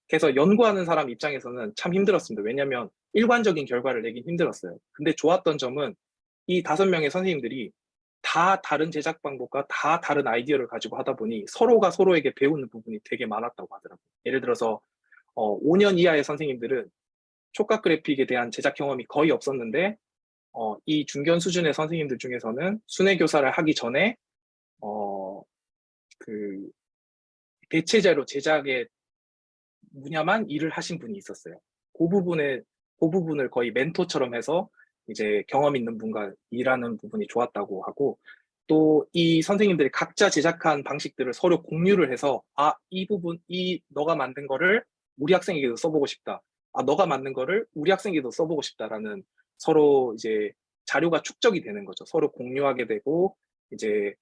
그래서 연구하는 사람 입장에서는 참 힘들었습니다. 왜냐하면 일관적인 결과를 내긴 힘들었어요. 근데 좋았던 점은 이 5명의 선생님들이 다 다른 제작 방법과 다 다른 아이디어를 가지고 하다 보니 서로가 서로에게 배우는 부분이 되게 많았다고 하더라고요. 예를 들어서 5년 이하의 선생님들은 촉각 그래픽에 대한 제작 경험이 거의 없었는데, 이 중견 수준의 선생님들 중에서는 순회 교사를 하기 전에 그 대체제로 제작에 분야만 일을 하신 분이 있었어요. 그 부분을 거의 멘토처럼 해서 이제 경험 있는 분과 일하는 부분이 좋았다고 하고, 또 이 선생님들이 각자 제작한 방식들을 서로 공유를 해서 너가 만든 거를 우리 학생에게도 써보고 싶다. 너가 만든 거를 우리 학생에게도 써보고 싶다라는 서로 이제 자료가 축적이 되는 거죠. 서로 공유하게 되고, 이제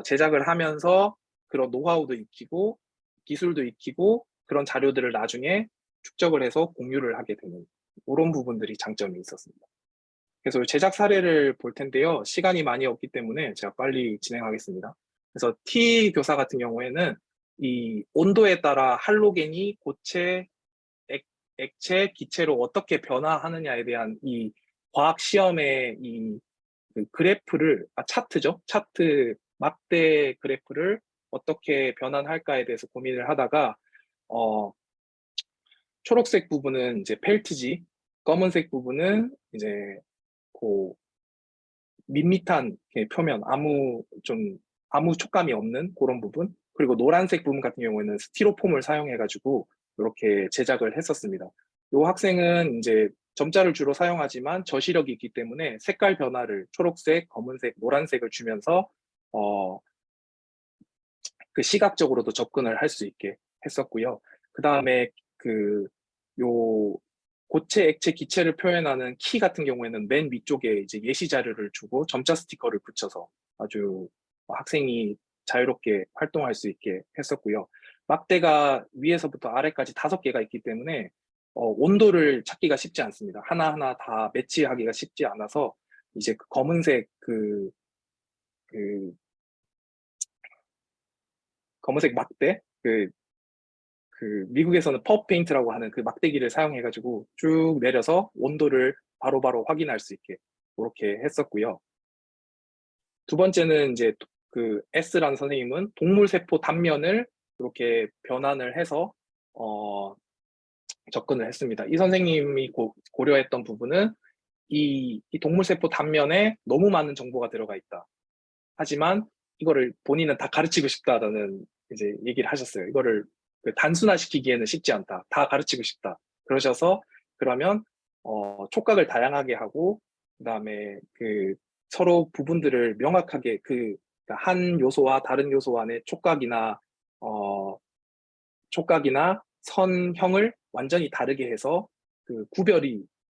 제작을 하면서 그런 노하우도 익히고 기술도 익히고 그런 자료들을 나중에 축적을 해서 공유를 하게 되는 이런 부분들이 장점이 있었습니다. 그래서 제작 사례를 볼 텐데요. 시간이 많이 없기 때문에 제가 빨리 진행하겠습니다. 그래서 T 교사 같은 경우에는 이 온도에 따라 할로겐이 고체, 액체, 기체로 어떻게 변화하느냐에 대한 이 과학 시험의 그 그래프를, 차트죠. 차트 막대 그래프를 어떻게 변환할까에 대해서 고민을 하다가 초록색 부분은 이제 펠트지, 검은색 부분은 이제 그 밋밋한 표면, 아무 촉감이 없는 그런 부분, 그리고 노란색 부분 같은 경우에는 스티로폼을 사용해가지고 이렇게 제작을 했었습니다. 이 학생은 이제 점자를 주로 사용하지만 저시력이 있기 때문에 색깔 변화를 초록색, 검은색, 노란색을 주면서 그 시각적으로도 접근을 할 수 있게 했었고요. 그 다음에 요 고체, 액체, 기체를 표현하는 키 같은 경우에는 맨 위쪽에 이제 예시 자료를 주고 점자 스티커를 붙여서 아주 학생이 자유롭게 활동할 수 있게 했었고요. 막대가 위에서부터 아래까지 5개가 있기 때문에 온도를 찾기가 쉽지 않습니다. 하나하나 다 매치하기가 쉽지 않아서 이제 그 검은색 그 검은색 막대, 그, 그 미국에서는 퍼 페인트라고 하는 그 막대기를 사용해가지고 쭉 내려서 온도를 바로바로 확인할 수 있게 그렇게 했었고요. 두 번째는 이제 그 S라는 선생님은 동물 세포 단면을 이렇게 변환을 해서 접근을 했습니다. 이 선생님이 고려했던 부분은 이 동물 세포 단면에 너무 많은 정보가 들어가 있다. 하지만 이거를 본인은 다 가르치고 싶다라는 이제 얘기를 하셨어요. 이거를 그 단순화시키기에는 쉽지 않다. 다 가르치고 싶다. 그러셔서 그러면 촉각을 다양하게 하고 그다음에 그 서로 부분들을 명확하게 한 요소와 다른 요소 안에 어, 촉각이나 선형을 완전히 다르게 해서 그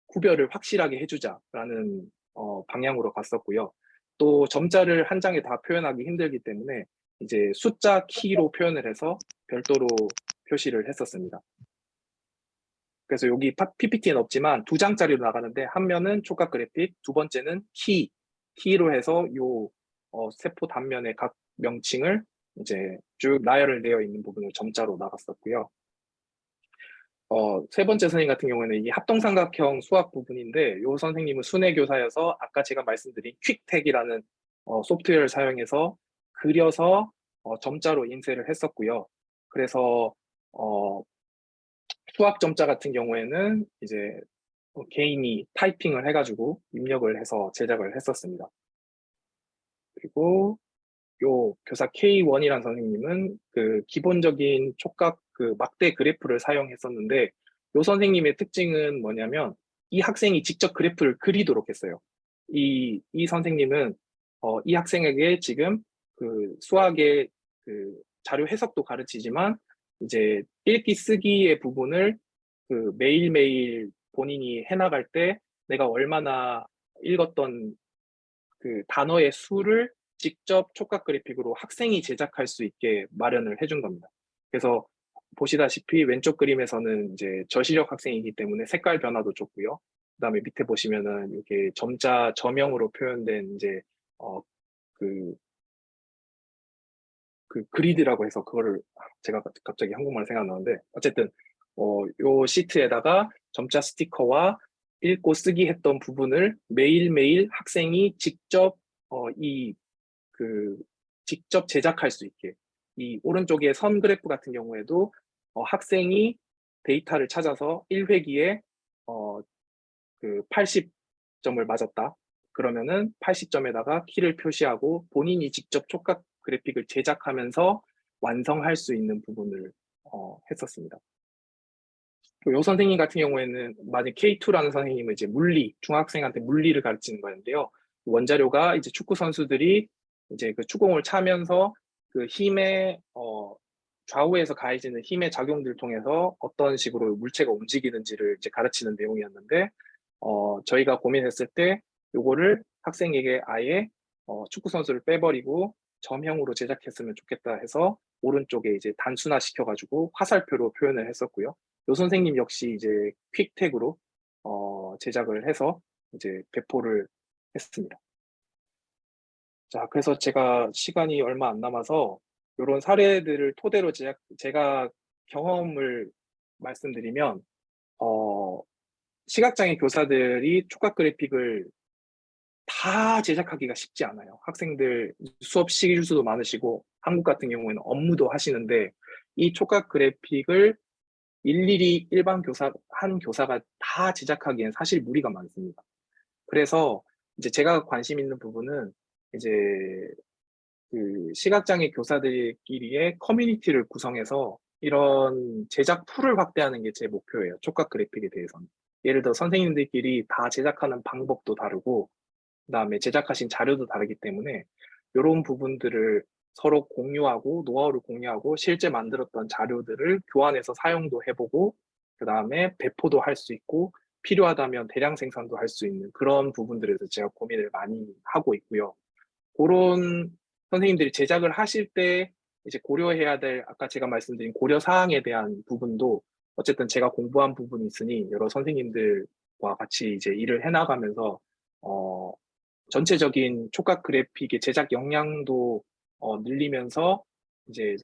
구별을 확실하게 해주자라는 방향으로 갔었고요. 또 점자를 한 장에 다 표현하기 힘들기 때문에 이제 숫자 키로 표현을 해서 별도로 표시를 했었습니다. 그래서 여기 PPT는 없지만 2장짜리로 나가는데 한 면은 촉각 그래픽, 두 번째는 키로 해서 요 세포 단면의 각 명칭을 이제 쭉 나열을 되어 있는 부분을 점자로 나갔었고요. 세 번째 선생님 같은 경우에는 이 합동삼각형 수학 부분인데 요 선생님은 순회교사여서 아까 제가 말씀드린 퀵택이라는 소프트웨어를 사용해서 그려서 점자로 인쇄를 했었고요. 그래서 수학 점자 같은 경우에는 이제 개인이 타이핑을 해가지고 입력을 해서 제작을 했었습니다. 그리고 요 교사 K1이라는 선생님은 그 기본적인 촉각 그 막대 그래프를 사용했었는데 요 선생님의 특징은 뭐냐면 이 학생이 직접 그래프를 그리도록 했어요. 이 선생님은 이 학생에게 지금 그 수학의 그 자료 해석도 가르치지만 이제 읽기 쓰기의 부분을 그 매일매일 본인이 해나갈 때 내가 얼마나 읽었던 그 단어의 수를 직접 촉각 그래픽으로 학생이 제작할 수 있게 마련을 해준 겁니다. 그래서 보시다시피 왼쪽 그림에서는 이제 저시력 학생이기 때문에 색깔 변화도 좋고요. 그다음에 밑에 보시면은 이렇게 점자 저명으로 표현된 이제 어 그 그리드라고 해서 그거를 제가 갑자기 한국말 생각나는데 어쨌든 요 시트에다가 점자 스티커와 읽고 쓰기 했던 부분을 매일매일 학생이 직접 이 그 직접 제작할 수 있게 이 오른쪽에 선 그래프 같은 경우에도 학생이 데이터를 찾아서 1회기에 그 80점을 맞았다. 그러면은 80점에다가 키를 표시하고 본인이 직접 촉각 그래픽을 제작하면서 완성할 수 있는 부분을 했었습니다. 요 선생님 같은 경우에는 만약 K2라는 선생님은 이제 중학생한테 물리를 가르치는 거였는데요. 원자료가 이제 축구 선수들이 이제 그 축구공을 차면서 그 힘의 좌우에서 가해지는 힘의 작용들을 통해서 어떤 식으로 물체가 움직이는지를 이제 가르치는 내용이었는데 저희가 고민했을 때 요거를 학생에게 아예 축구 선수를 빼버리고 점형으로 제작했으면 좋겠다 해서 오른쪽에 이제 단순화 시켜가지고 화살표로 표현을 했었고요. 요 선생님 역시 이제 퀵택으로 제작을 해서 이제 배포를 했습니다. 자, 그래서 제가 시간이 얼마 안 남아서 이런 사례들을 토대로 제가 경험을 말씀드리면 시각장애 교사들이 촉각 그래픽을 다 제작하기가 쉽지 않아요. 학생들 수업 시킬수도 많으시고 한국 같은 경우에는 업무도 하시는데 이 촉각 그래픽을 일일이 한 교사가 다 제작하기엔 사실 무리가 많습니다. 그래서 이제 제가 관심 있는 부분은 이제 그 시각장애 교사들끼리의 커뮤니티를 구성해서 이런 제작 풀을 확대하는 게 제 목표예요. 촉각 그래픽에 대해서는. 예를 들어 선생님들끼리 다 제작하는 방법도 다르고 그다음에 제작하신 자료도 다르기 때문에 이런 부분들을 서로 공유하고 노하우를 공유하고 실제 만들었던 자료들을 교환해서 사용도 해보고 그다음에 배포도 할 수 있고 필요하다면 대량 생산도 할 수 있는 그런 부분들에서 제가 고민을 많이 하고 있고요. 그런 선생님들이 제작을 하실 때 이제 고려해야 될 아까 제가 말씀드린 고려 사항에 대한 부분도 어쨌든 제가 공부한 부분이 있으니 여러 선생님들과 같이 이제 일을 해나가면서 전체적인 촉각 그래픽의 제작 역량도 늘리면서 이제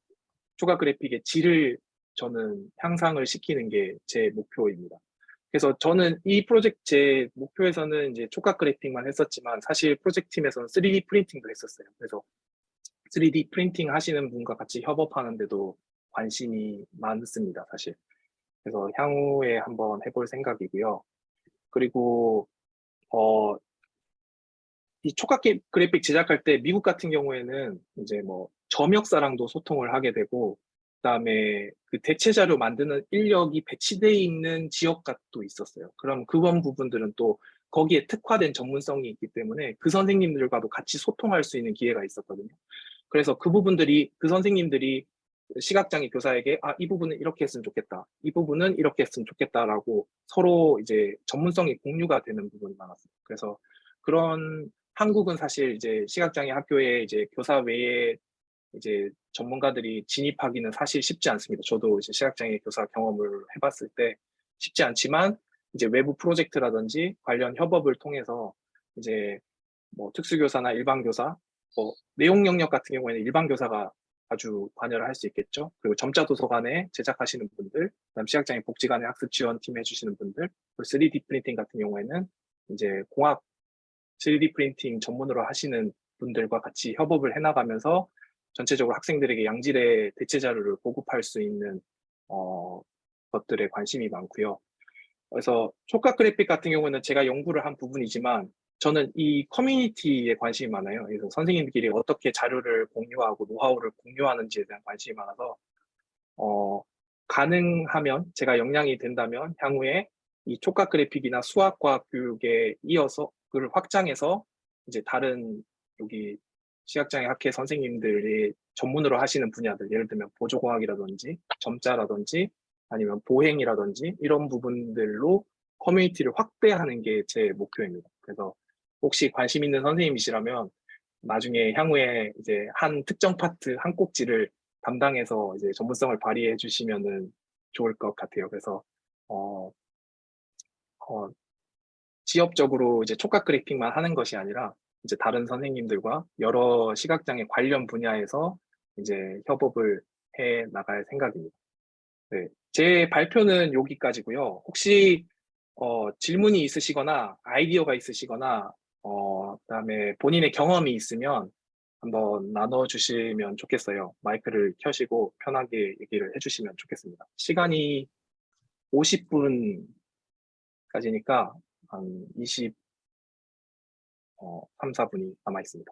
초과 그래픽의 질을 저는 향상을 시키는 게 제 목표입니다. 그래서 저는 이 프로젝트 제 목표에서는 이제 촉각 그래픽만 했었지만 사실 프로젝트 팀에서는 3D 프린팅도 했었어요. 그래서 3D 프린팅 하시는 분과 같이 협업하는데도 관심이 많습니다, 사실. 그래서 향후에 한번 해볼 생각이고요. 그리고 이 촉각 그래픽 제작할 때 미국 같은 경우에는 이제 뭐 점역사랑도 소통을 하게 되고, 그다음에 그 대체 자료 만드는 인력이 배치되어 있는 지역가 또 있었어요. 그럼 그런 부분들은 또 거기에 특화된 전문성이 있기 때문에 그 선생님들과도 같이 소통할 수 있는 기회가 있었거든요. 그래서 그 부분들이 그 선생님들이 시각장애 교사에게 이 부분은 이렇게 했으면 좋겠다. 이 부분은 이렇게 했으면 좋겠다라고 서로 이제 전문성이 공유가 되는 부분이 많았어요. 그래서 그런 한국은 사실 이제 시각장애 학교에 이제 교사 외에 이제 전문가들이 진입하기는 사실 쉽지 않습니다. 저도 이제 시각장애 교사 경험을 해봤을 때 쉽지 않지만 이제 외부 프로젝트라든지 관련 협업을 통해서 이제 뭐 특수교사나 일반교사, 뭐 내용 영역 같은 경우에는 일반교사가 아주 관여를 할 수 있겠죠. 그리고 점자 도서관에 제작하시는 분들, 그다음 시각장애 복지관의 학습 지원팀 해주시는 분들, 그리고 3D 프린팅 같은 경우에는 이제 공학 3D 프린팅 전문으로 하시는 분들과 같이 협업을 해나가면서 전체적으로 학생들에게 양질의 대체 자료를 보급할 수 있는 것들에 관심이 많고요. 그래서 촉각 그래픽 같은 경우는 제가 연구를 한 부분이지만 저는 이 커뮤니티에 관심이 많아요. 그래서 선생님들끼리 어떻게 자료를 공유하고 노하우를 공유하는지에 대한 관심이 많아서 가능하면 제가 역량이 된다면 향후에 이 촉각 그래픽이나 수학과학 교육에 이어서 그를 확장해서 이제 다른 여기 시각장애 학회 선생님들이 전문으로 하시는 분야들, 예를 들면 보조공학이라든지 점자라든지 아니면 보행이라든지 이런 부분들로 커뮤니티를 확대하는 게 제 목표입니다. 그래서 혹시 관심 있는 선생님이시라면 나중에 향후에 이제 한 특정 파트 한 꼭지를 담당해서 이제 전문성을 발휘해 주시면은 좋을 것 같아요. 그래서 어, 어, 지역적으로 이제 촉각 그래픽만 하는 것이 아니라 이제 다른 선생님들과 여러 시각장애 관련 분야에서 이제 협업을 해 나갈 생각입니다. 네. 제 발표는 여기까지고요. 혹시 질문이 있으시거나 아이디어가 있으시거나 그다음에 본인의 경험이 있으면 한번 나눠주시면 좋겠어요. 마이크를 켜시고 편하게 얘기를 해주시면 좋겠습니다. 시간이 50분까지니까 한 3, 4분이 남아 있습니다.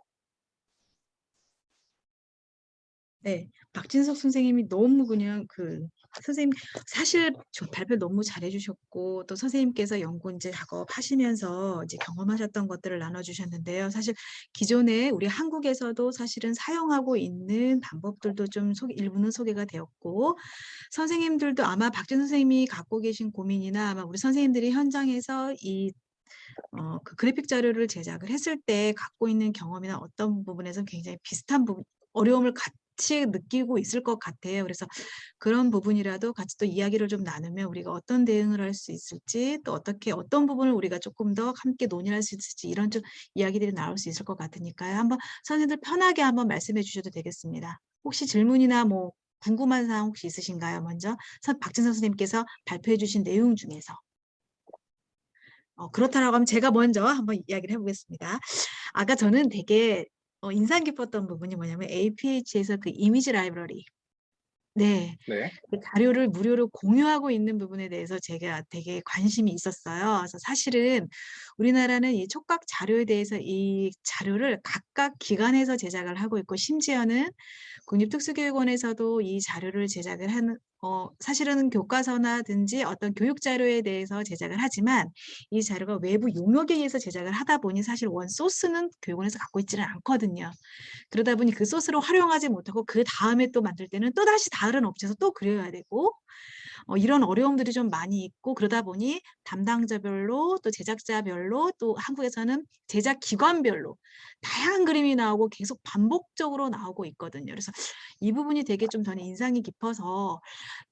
네, 박진석 선생님이 너무 그냥 선생님 사실 발표 너무 잘해주셨고 또 선생님께서 연구 이제 작업하시면서 이제 경험하셨던 것들을 나눠주셨는데요. 사실 기존에 우리 한국에서도 사실은 사용하고 있는 방법들도 좀 일부는 소개가 되었고 선생님들도 아마 박진석 선생님이 갖고 계신 고민이나 아마 우리 선생님들이 현장에서 그 그래픽 자료를 제작을 했을 때 갖고 있는 경험이나 어떤 부분에서 굉장히 비슷한 어려움을 같이 느끼고 있을 것 같아요. 그래서 그런 부분이라도 같이 또 이야기를 좀 나누면 우리가 어떤 대응을 할 수 있을지 또 어떤 부분을 우리가 조금 더 함께 논의할 수 있을지 이런 좀 이야기들이 나올 수 있을 것 같으니까요. 한번 선생님들 편하게 한번 말씀해 주셔도 되겠습니다. 혹시 질문이나 뭐 궁금한 사항 혹시 있으신가요? 먼저 박진선 선생님께서 발표해 주신 내용 중에서. 그렇다라고 하면 제가 먼저 한번 이야기를 해보겠습니다. 아까 저는 되게 인상 깊었던 부분이 뭐냐면 APH에서 그 이미지 라이브러리. 네. 네. 그 자료를 무료로 공유하고 있는 부분에 대해서 제가 되게 관심이 있었어요. 그래서 사실은 우리나라는 이 촉각 자료에 대해서 이 자료를 각각 기관에서 제작을 하고 있고 심지어는 국립특수교육원에서도 이 자료를 제작을 하는 사실은 교과서나든지 어떤 교육 자료에 대해서 제작을 하지만 이 자료가 외부 용역에 의해서 제작을 하다 보니 사실 원 소스는 교육원에서 갖고 있지는 않거든요. 그러다 보니 그 소스로 활용하지 못하고 그 다음에 또 만들 때는 또다시 다른 업체에서 또 그려야 되고 이런 어려움들이 좀 많이 있고 그러다 보니 담당자별로 또 제작자별로 또 한국에서는 제작 기관별로 다양한 그림이 나오고 계속 반복적으로 나오고 있거든요. 그래서 이 부분이 되게 좀 저는 인상이 깊어서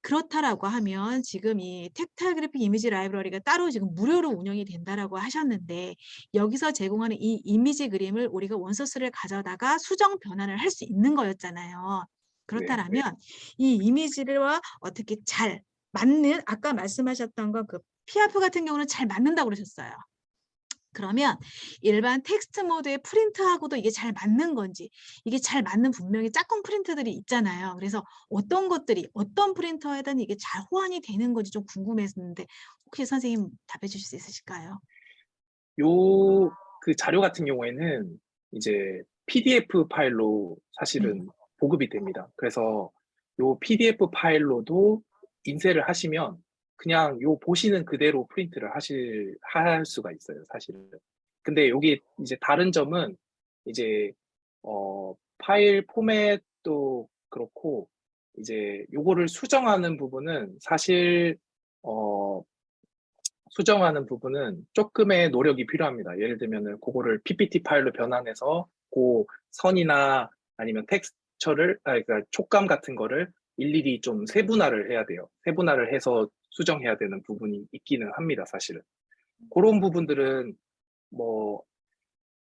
그렇다라고 하면 지금 이 텍스타일 그래픽 이미지 라이브러리가 따로 지금 무료로 운영이 된다라고 하셨는데 여기서 제공하는 이 이미지 그림을 우리가 원소스를 가져다가 수정 변환을 할 수 있는 거였잖아요. 그렇다라면 이 이미지와 어떻게 잘 맞는 아까 말씀하셨던 거 그 PF 같은 경우는 잘 맞는다고 그러셨어요. 그러면 일반 텍스트 모드의 프린트하고도 이게 잘 맞는 건지 이게 잘 맞는 분명히 짝꿍 프린터들이 있잖아요. 그래서 어떤 것들이 어떤 프린터에든 이게 잘 호환이 되는 건지 좀 궁금했는데 혹시 선생님 답해 주실 수 있으실까요? 그 자료 같은 경우에는 이제 PDF 파일로 사실은 보급이 됩니다. 그래서 요 PDF 파일로도 인쇄를 하시면 그냥 요 보시는 그대로 프린트를 할 수가 있어요, 사실은. 근데 여기 이제 다른 점은 이제 파일 포맷도 그렇고 이제 요거를 수정하는 부분은 사실 어 수정하는 부분은 조금의 노력이 필요합니다. 예를 들면은 그거를 PPT 파일로 변환해서 그 선이나 아니면 텍스처를, 그러니까 촉감 같은 거를 일일이 좀 세분화를 해야 돼요. 세분화를 해서 수정해야 되는 부분이 있기는 합니다, 사실은. 그런 부분들은 뭐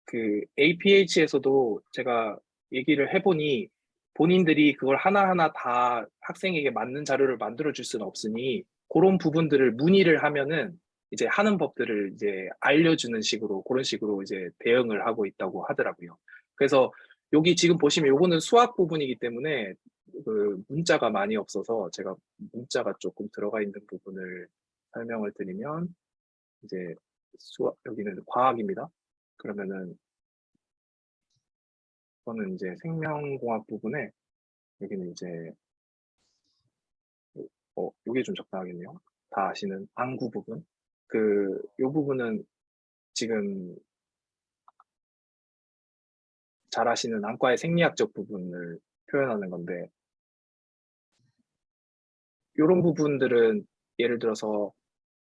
그 APH에서도 제가 얘기를 해보니 본인들이 그걸 하나하나 다 학생에게 맞는 자료를 만들어줄 수는 없으니 그런 부분들을 문의를 하면은 이제 하는 법들을 이제 알려주는 식으로 그런 식으로 이제 대응을 하고 있다고 하더라고요. 그래서 여기 지금 보시면 요거는 수학 부분이기 때문에 그 문자가 많이 없어서 제가 문자가 조금 들어가 있는 부분을 설명을 드리면 이제 수학, 여기는 과학입니다. 그러면은 저는 이제 생명공학 부분에 여기는 이제 요게 좀 적당하겠네요. 다 아시는 안구 부분. 요 부분은 지금 잘 아시는 안과의 생리학적 부분을 표현하는 건데 요런 부분들은 예를 들어서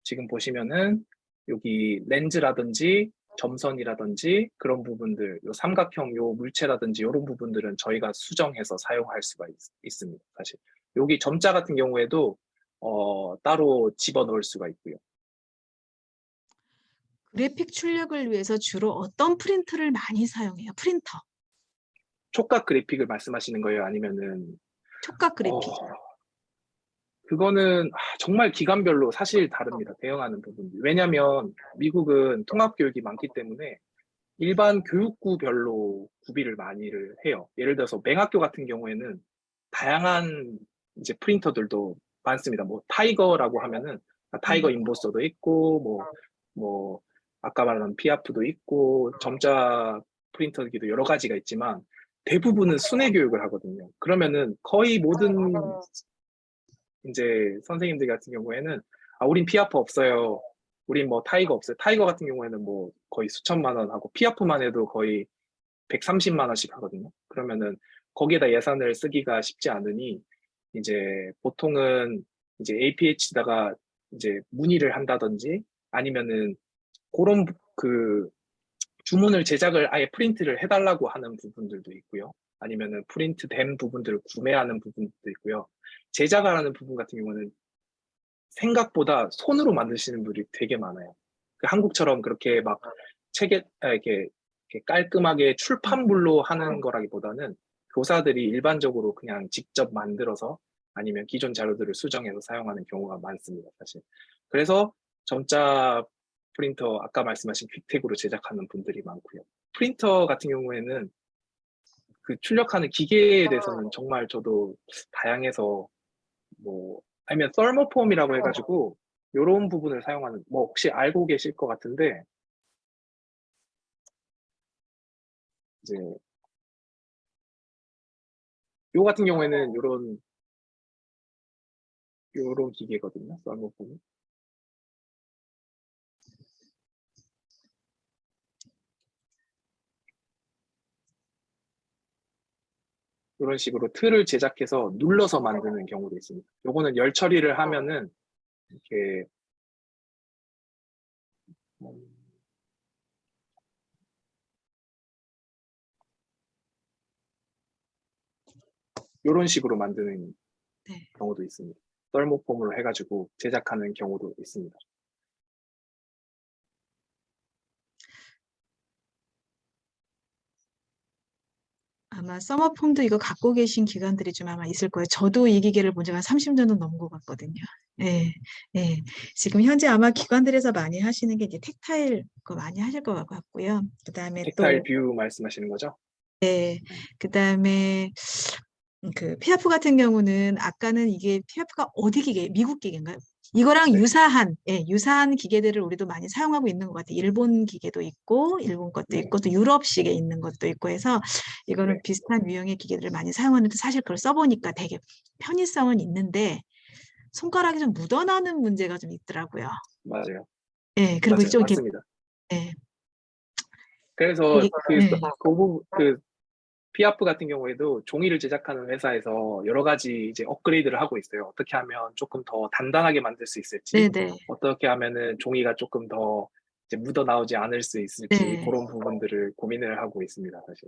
지금 보시면은 여기 렌즈라든지 점선이라든지 그런 부분들, 요 삼각형 요 물체라든지 요런 부분들은 저희가 수정해서 사용할 수가 있습니다. 사실 여기 점자 같은 경우에도 따로 집어넣을 수가 있고요. 그래픽 출력을 위해서 주로 어떤 프린터를 많이 사용해요? 프린터. 촉각 그래픽을 말씀하시는 거예요? 아니면은 촉각 어, 그래픽. 그거는 정말 기관별로 사실 다릅니다. 대응하는 부분이. 왜냐하면 미국은 통합교육이 많기 때문에 일반 교육구별로 구비를 많이를 해요. 예를 들어서 맹학교 같은 경우에는 다양한 이제 프린터들도 많습니다. 뭐 타이거라고 하면은 타이거 인보서도 있고 뭐 아까 말한 피아프도 있고 점자 프린터기도 여러 가지가 있지만 대부분은 순회 교육을 하거든요. 그러면은 거의 모든 이제 선생님들 같은 경우에는 우린 피아프 없어요. 우린 뭐 타이거 없어요. 타이거 같은 경우에는 뭐 거의 수천만 원 하고 피아프만 해도 거의 130만 원씩 하거든요. 그러면은 거기에다 예산을 쓰기가 쉽지 않으니 이제 보통은 이제 APH다가 이제 문의를 한다든지 아니면은 그런 그 주문을 제작을 아예 프린트를 해달라고 하는 부분들도 있고요. 아니면은 프린트된 부분들을 구매하는 부분도 있고요. 제작을 하는 부분 같은 경우는 생각보다 손으로 만드시는 분들이 되게 많아요. 한국처럼 그렇게 막 책에 이렇게 깔끔하게 출판물로 하는 거라기보다는 교사들이 일반적으로 그냥 직접 만들어서 아니면 기존 자료들을 수정해서 사용하는 경우가 많습니다, 사실. 그래서 점자 프린터 아까 말씀하신 퀵텍으로 제작하는 분들이 많고요. 프린터 같은 경우에는 그 출력하는 기계에 대해서는 정말 저도 다양해서 뭐 아니면 썰모폼이라고 해가지고 이런 부분을 사용하는 뭐 혹시 알고 계실 것 같은데 이제 요 같은 경우에는 요런 기계거든요. 썰모폼이 이런 식으로 틀을 제작해서 눌러서 만드는 경우도 있습니다. 요거는 열 처리를 하면은 이렇게 이런 식으로 만드는 네. 경우도 있습니다. 썰모폼으로 해가지고 제작하는 경우도 있습니다. 아마 서머폼도 이거 갖고 계신 기관들이 좀 아마 있을 거예요. 저도 이 기계를 본 지가 한 30년은 넘은 것 같거든요. 예, 예. 지금 현재 아마 기관들에서 많이 하시는 게 이제 텍타일 거 많이 하실 것 같고요. 그다음에 텍타일 또, 뷰 말씀하시는 거죠? 예, 그다음에 그 피아프 같은 경우는 아까는 이게 피아프가 어디 기계, 미국 기계인가요? 이거랑 네, 유사한, 예, 유사한 기계들을 우리도 많이 사용하고 있는 것 같아요. 일본 기계도 있고, 일본 것도 네, 있고, 또 유럽식에 있는 것도 있고 해서 이거는 네, 비슷한 유형의 기계들을 많이 사용하는데 사실 그걸 써보니까 되게 편의성은 있는데 손가락이 좀 묻어나는 문제가 좀 있더라고요. 맞아요. 예, 그리고 맞아요. 좀 이렇게, 맞습니다. 예, 그래서 이게, 예, 그 피아프 같은 경우에도 종이를 제작하는 회사에서 여러 가지 이제 업그레이드를 하고 있어요. 어떻게 하면 조금 더 단단하게 만들 수 있을지, 네네. 어떻게 하면은 종이가 조금 더 이제 묻어 나오지 않을 수 있을지, 네. 그런 부분들을 고민을 하고 있습니다, 사실.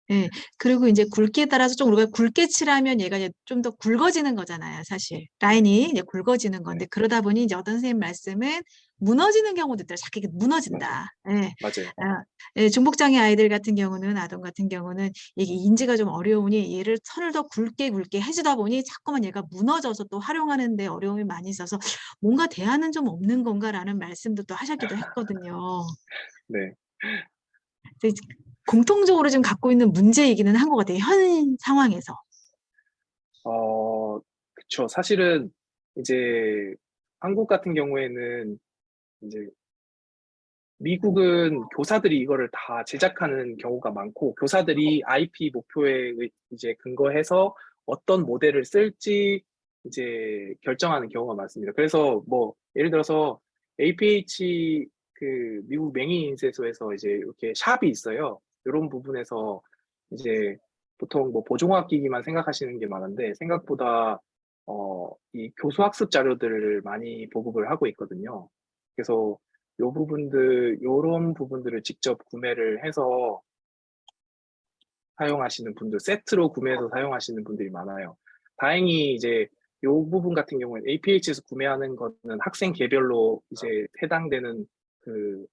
예. 그리고 이제 굵기에 따라서 좀 우리가 굵게 칠하면 얘가 이제 좀 더 굵어지는 거잖아요, 사실. 네, 라인이 이제 굵어지는 네, 건데 그러다 보니 이제 어떤 선생님 말씀은 무너지는 경우도 있더라고요. 자꾸 이게 맞아요. 무너진다. 예. 맞아요. 아, 예, 중복장애 아이들 같은 경우는 아동 같은 경우는 이게 인지가 좀 어려우니 얘를 선을 더 굵게 해주다 보니 자꾸만 얘가 무너져서 또 활용하는데 어려움이 많이 있어서 뭔가 대안은 좀 없는 건가라는 말씀도 또 하셨기도 했거든요. 네. 그래서 공통적으로 지금 갖고 있는 문제이기는 한 것 같아요. 현 상황에서. 그쵸. 사실은 이제 한국 같은 경우에는 이제 미국은 교사들이 이거를 다 제작하는 경우가 많고, 교사들이 IP 목표에 이제 근거해서 어떤 모델을 쓸지 이제 결정하는 경우가 많습니다. 그래서 뭐, 예를 들어서 APH 그 미국 맹의인쇄소에서 이제 이렇게 샵이 있어요. 이런 부분에서 이제 보통 뭐 보종학기기만 생각하시는 게 많은데, 생각보다 이 교수학습 자료들을 많이 보급을 하고 있거든요. 그래서 요런 부분들을 직접 구매를 해서 사용하시는 분들, 세트로 구매해서 사용하시는 분들이 많아요. 다행히 이제 요 부분 같은 경우는 APH에서 구매하는 거는 학생 개별로 이제 해당되는 그,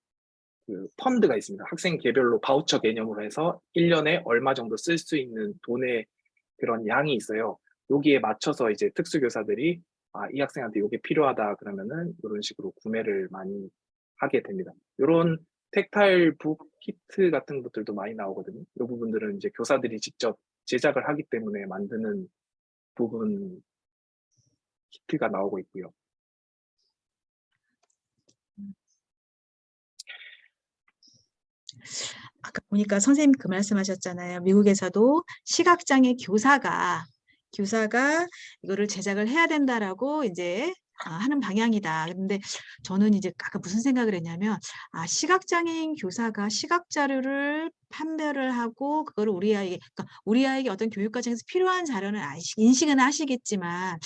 그 펀드가 있습니다. 학생 개별로 바우처 개념으로 해서 1년에 얼마 정도 쓸 수 있는 돈의 그런 양이 있어요. 여기에 맞춰서 이제 특수교사들이 이 학생한테 이게 필요하다 그러면은 이런 식으로 구매를 많이 하게 됩니다. 이런 텍타일 북 키트 같은 것들도 많이 나오거든요. 이 부분들은 이제 교사들이 직접 제작을 하기 때문에 만드는 부분 키트가 나오고 있고요. 아까 보니까 선생님 그 말씀하셨잖아요. 미국에서도 시각장애 교사가 이거를 제작을 해야 된다라고 이제 하는 방향이다. 근데 저는 이제 아까 무슨 생각을 했냐면, 시각장애인 교사가 시각 자료를 판별을 하고 그거를 그러니까 우리 아이에게 어떤 교육 과정에서 필요한 자료는 인식은 하시겠지만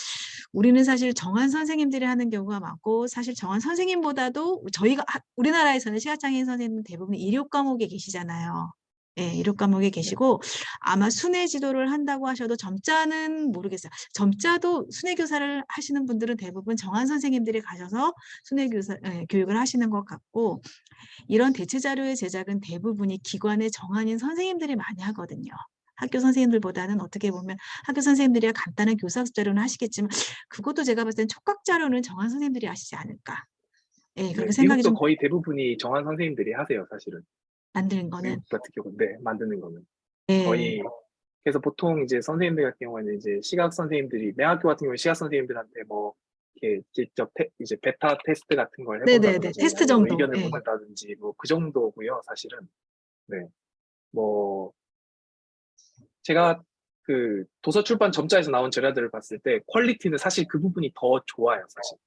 우리는 사실 정한 선생님들이 하는 경우가 많고 사실 정한 선생님보다도 우리나라에서는 시각장애인 선생님 대부분 이료 과목에 계시잖아요. 예, 이료 과목에 네. 계시고 아마 순회 지도를 한다고 하셔도 점자는 모르겠어요. 점자도 순회 교사를 하시는 분들은 대부분 정한 선생님들이 가셔서 순회 교사 교육을 하시는 것 같고 이런 대체 자료의 제작은 대부분이 기관의 정한인 선생님들이 많이 하거든요. 학교 선생님들보다는 어떻게 보면 학교 선생님들이야 간단한 교사학습 자료는 하시겠지만 그것도 제가 봤을 땐 촉각 자료는 정한 선생님들이 하시지 않을까. 예, 네, 그렇게 생각이 미국도 좀 거의 대부분이 정한 선생님들이 하세요, 사실은. 만드는 거는. 미국 같은 경우는, 네, 만드는 거는. 예, 거의 그래서 보통 이제 선생님들 같은 경우에는 이제 시각 선생님들이 매 학교 같은 경우 시각 선생님들한테 뭐 이렇게 직접 이제 베타 테스트 같은 걸 네네네. 해본다든지 테스트 아니면 정도. 의견을 예. 묻는다든지 뭐 그 정도고요, 사실은. 네, 뭐 제가 그 도서 출판 점자에서 나온 전략들을 봤을 때 퀄리티는 사실 그 부분이 더 좋아요, 사실.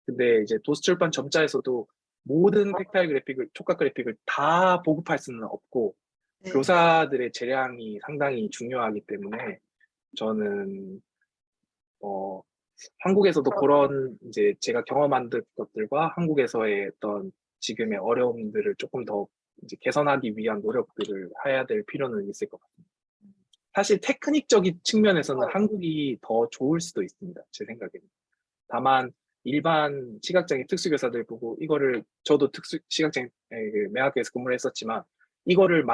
근데 이제 도서 출판 점자에서도 모든 텍타일 그래픽을 촉각 그래픽을 다 보급할 수는 없고 네. 교사들의 재량이 상당히 중요하기 때문에 저는 어, 한국에서도 그런 이제 제가 경험한 것들과 한국에서의 어떤 지금의 어려움들을 조금 더 이제 개선하기 위한 노력들을 해야 될 필요는 있을 것 같아요. 사실 테크닉적인 측면에서는 한국이 더 좋을 수도 있습니다. 제 생각에는. 다만 일반 시각장애 특수교사들 보고 이거를 저도 시각장애 그 매학교에서 근무를 했었지만 이거를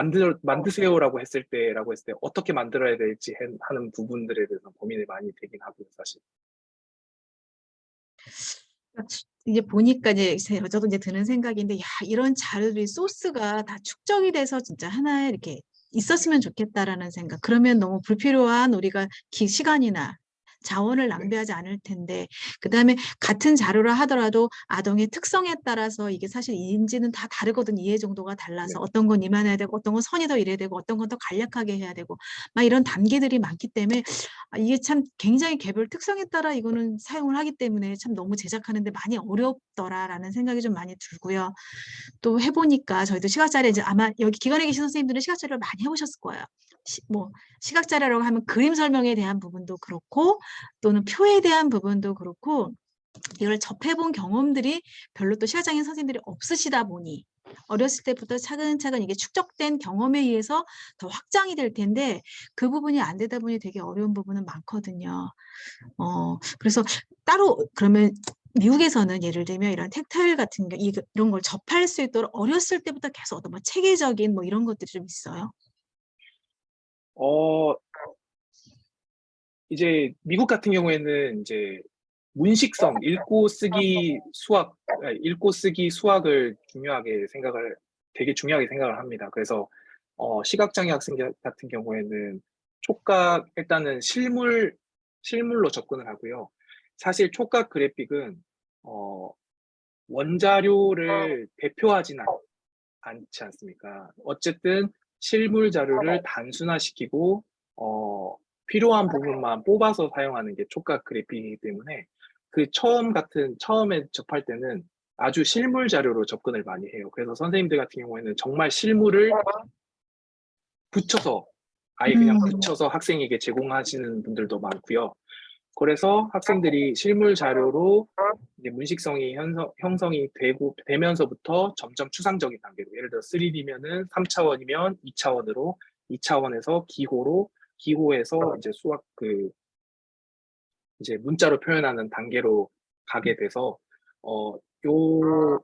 만드세요라고 했을 때 어떻게 만들어야 될지 하는 부분들에 대해서 고민이 많이 되긴 하고요, 사실. 이제 보니까 이제 저도 이제 드는 생각인데, 야, 이런 자료들이 소스가 다 축적이 돼서 진짜 하나에 이렇게 있었으면 좋겠다라는 생각. 그러면 너무 불필요한 우리가 시간이나 자원을 네. 낭비하지 않을 텐데, 그다음에 같은 자료라 하더라도 아동의 특성에 따라서 이게 사실 인지는 다 다르거든. 이해 정도가 달라서 네. 어떤 건 이만해야 되고, 어떤 건 선이 더 이래야 되고, 어떤 건 더 간략하게 해야 되고, 막 이런 단계들이 많기 때문에 이게 참 굉장히 개별 특성에 따라 이거는 사용을 하기 때문에 참 너무 제작하는데 많이 어렵더라라는 생각이 좀 많이 들고요. 또 해보니까 저희도 시각장애 이제 아마 여기 기관에 계신 선생님들은 시각장애를 많이 해보셨을 거예요. 뭐 시각장애라고 하면 그림 설명에 대한 부분도 그렇고 또는 표에 대한 부분도 그렇고 이걸 접해본 경험들이 별로 또 시각장애 선생님들이 없으시다 보니 어렸을 때부터 차근차근 이게 축적된 경험에 의해서 더 확장이 될 텐데 그 부분이 안 되다 보니 되게 어려운 부분은 많거든요. 그래서 따로 그러면 미국에서는 예를 들면 이런 텍타일 같은 거 이런 걸 접할 수 있도록 어렸을 때부터 계속 어떤 뭐 체계적인 뭐 이런 것들이 좀 있어요? 어, 이제 미국 같은 경우에는 이제 문식성, 읽고 쓰기 수학을 되게 중요하게 생각을 합니다. 그래서 시각장애 학생 같은 경우에는 촉각 일단은 실물로 접근을 하고요. 사실 촉각 그래픽은 어, 원자료를 대표하지는 않지 않습니까? 어쨌든 실물 자료를 단순화시키고 필요한 부분만 뽑아서 사용하는 게 촉각 그래픽이기 때문에 처음에 접할 때는 아주 실물 자료로 접근을 많이 해요. 그래서 선생님들 같은 경우에는 정말 실물을 붙여서 아예 그냥 음. 붙여서 학생에게 제공하시는 분들도 많고요. 그래서 학생들이 실물 자료로 이제 문식성이 형성이 되면서부터 점점 추상적인 단계로, 예를 들어 3D면은 3차원이면 2차원으로, 2차원에서 기호에서 이제 이제 문자로 표현하는 단계로 가게 돼서, 요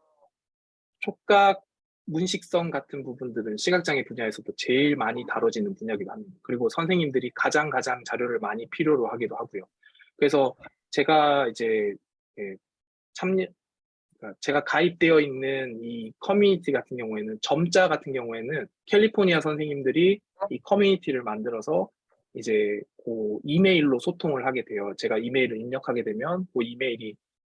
촉각 문식성 같은 부분들은 시각장애 분야에서도 제일 많이 다뤄지는 분야이기도 합니다. 그리고 선생님들이 가장 자료를 많이 필요로 하기도 하고요. 그래서 제가 이제 예, 참여 그러니까 제가 가입되어 있는 이 커뮤니티 같은 경우에는 점자 같은 경우에는 캘리포니아 선생님들이 이 커뮤니티를 만들어서 이제 그 이메일로 소통을 하게 돼요. 제가 이메일을 입력하게 되면 그 이메일이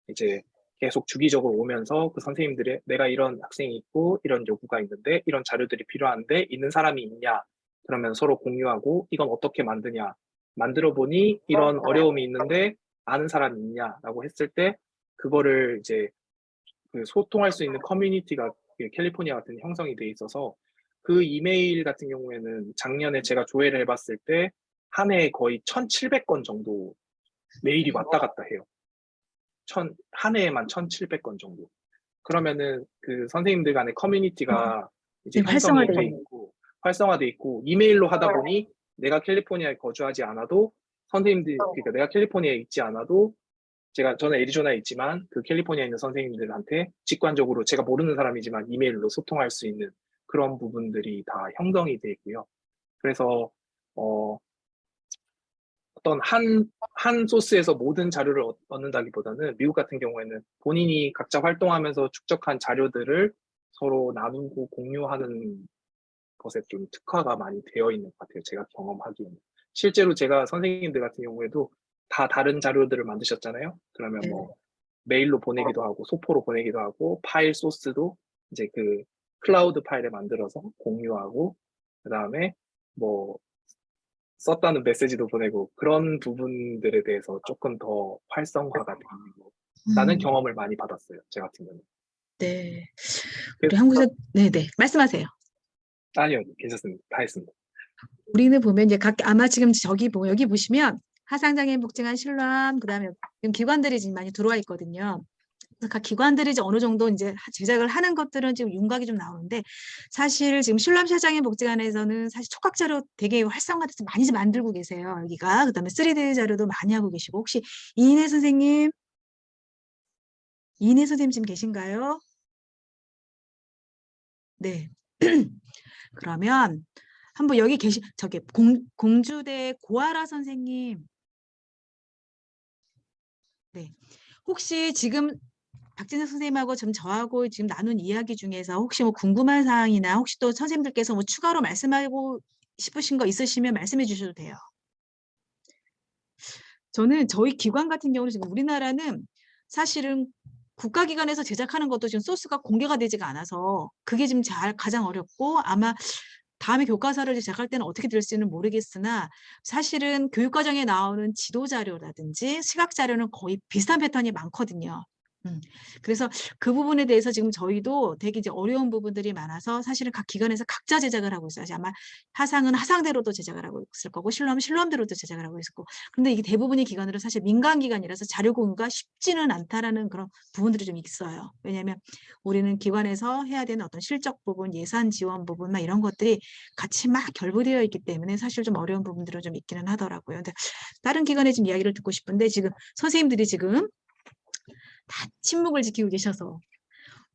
이제 계속 주기적으로 오면서 그 선생님들이 내가 이런 학생이 있고 이런 요구가 있는데 이런 자료들이 필요한데 있는 사람이 있냐? 그러면 서로 공유하고 이건 어떻게 만드냐? 만들어 보니 이런 어려움이 있는데 아는 사람이 있냐라고 했을 때 그거를 이제 그 소통할 수 있는 커뮤니티가 캘리포니아 같은 형성이 돼 있어서 그 이메일 같은 경우에는 작년에 제가 조회를 해봤을 때 한 해에 거의 1,700건 정도 메일이 왔다 갔다 해요. 한 해에만 1,700건 정도. 그러면은 그 선생님들 간의 커뮤니티가 이제 네, 형성이 활성화되고. 활성화돼 있고 이메일로 하다 보니 내가 캘리포니아에 거주하지 않아도 그러니까 내가 캘리포니아에 있지 않아도 저는 애리조나에 있지만 그 캘리포니아에 있는 선생님들한테 직관적으로 제가 모르는 사람이지만 이메일로 소통할 수 있는 그런 부분들이 다 형성이 돼 있고요. 그래서 어, 어떤 한 소스에서 모든 자료를 얻는다기보다는 미국 같은 경우에는 본인이 각자 활동하면서 축적한 자료들을 서로 나누고 공유하는 것에 좀 특화가 많이 되어 있는 것 같아요. 제가 경험하기에는. 실제로 제가 선생님들 같은 경우에도 다 다른 자료들을 만드셨잖아요. 그러면 네. 뭐 메일로 보내기도 하고 소포로 보내기도 하고 파일 소스도 이제 그 클라우드 파일에 만들어서 공유하고 그다음에 뭐 썼다는 메시지도 보내고 그런 부분들에 대해서 조금 더 활성화가 돼 있는 거라는 음, 경험을 많이 받았어요. 제 같은 경우는. 네. 우리 그래서 한국에서 네네 말씀하세요. 아니요, 괜찮습니다. 다 했습니다. 우리는 보면 이제 아마 지금 여기 보시면 하상장애인 복지관 신람 그다음에 지금 기관들이 지금 많이 들어와 있거든요. 그래서 각 기관들이 이제 어느 정도 이제 제작을 하는 것들은 지금 윤곽이 좀 나오는데 사실 지금 신람 시장의 복지관에서는 사실 촉각 자료 되게 활성화돼서 많이 만들고 계세요. 여기가 그다음에 3D 자료도 많이 하고 계시고 혹시 이인혜 선생님, 이인혜 선생님 지금 계신가요? 네. 그러면 한번 여기 저기 공주대 고아라 선생님. 네. 혹시 지금 박진석 선생님하고 저하고 지금 나눈 이야기 중에서 혹시 뭐 궁금한 사항이나 혹시 또 선생님들께서 뭐 추가로 말씀하고 싶으신 거 있으시면 말씀해 주셔도 돼요. 저는 저희 기관 같은 경우는 지금 우리나라는 사실은 국가기관에서 제작하는 것도 지금 소스가 공개가 되지가 않아서 그게 지금 가장 어렵고, 아마 다음에 교과서를 제작할 때는 어떻게 될지는 모르겠으나 사실은 교육과정에 나오는 지도자료라든지 시각자료는 거의 비슷한 패턴이 많거든요. 그래서 그 부분에 대해서 지금 저희도 되게 이제 어려운 부분들이 많아서 사실은 각 기관에서 각자 제작을 하고 있어요. 아마 하상은 하상대로도 제작을 하고 있을 거고, 실험은 실험대로도 제작을 하고 있을 거고. 근데 이게 대부분의 기관으로 사실 민간 기관이라서 자료 공유가 쉽지는 않다라는 그런 부분들이 좀 있어요. 왜냐하면 우리는 기관에서 해야 되는 어떤 실적 부분, 예산 지원 부분 막 이런 것들이 같이 막 결부되어 있기 때문에 사실 좀 어려운 부분들은 좀 있기는 하더라고요. 근데 다른 기관의 좀 이야기를 듣고 싶은데 지금 선생님들이 지금 다 침묵을 지키고 계셔서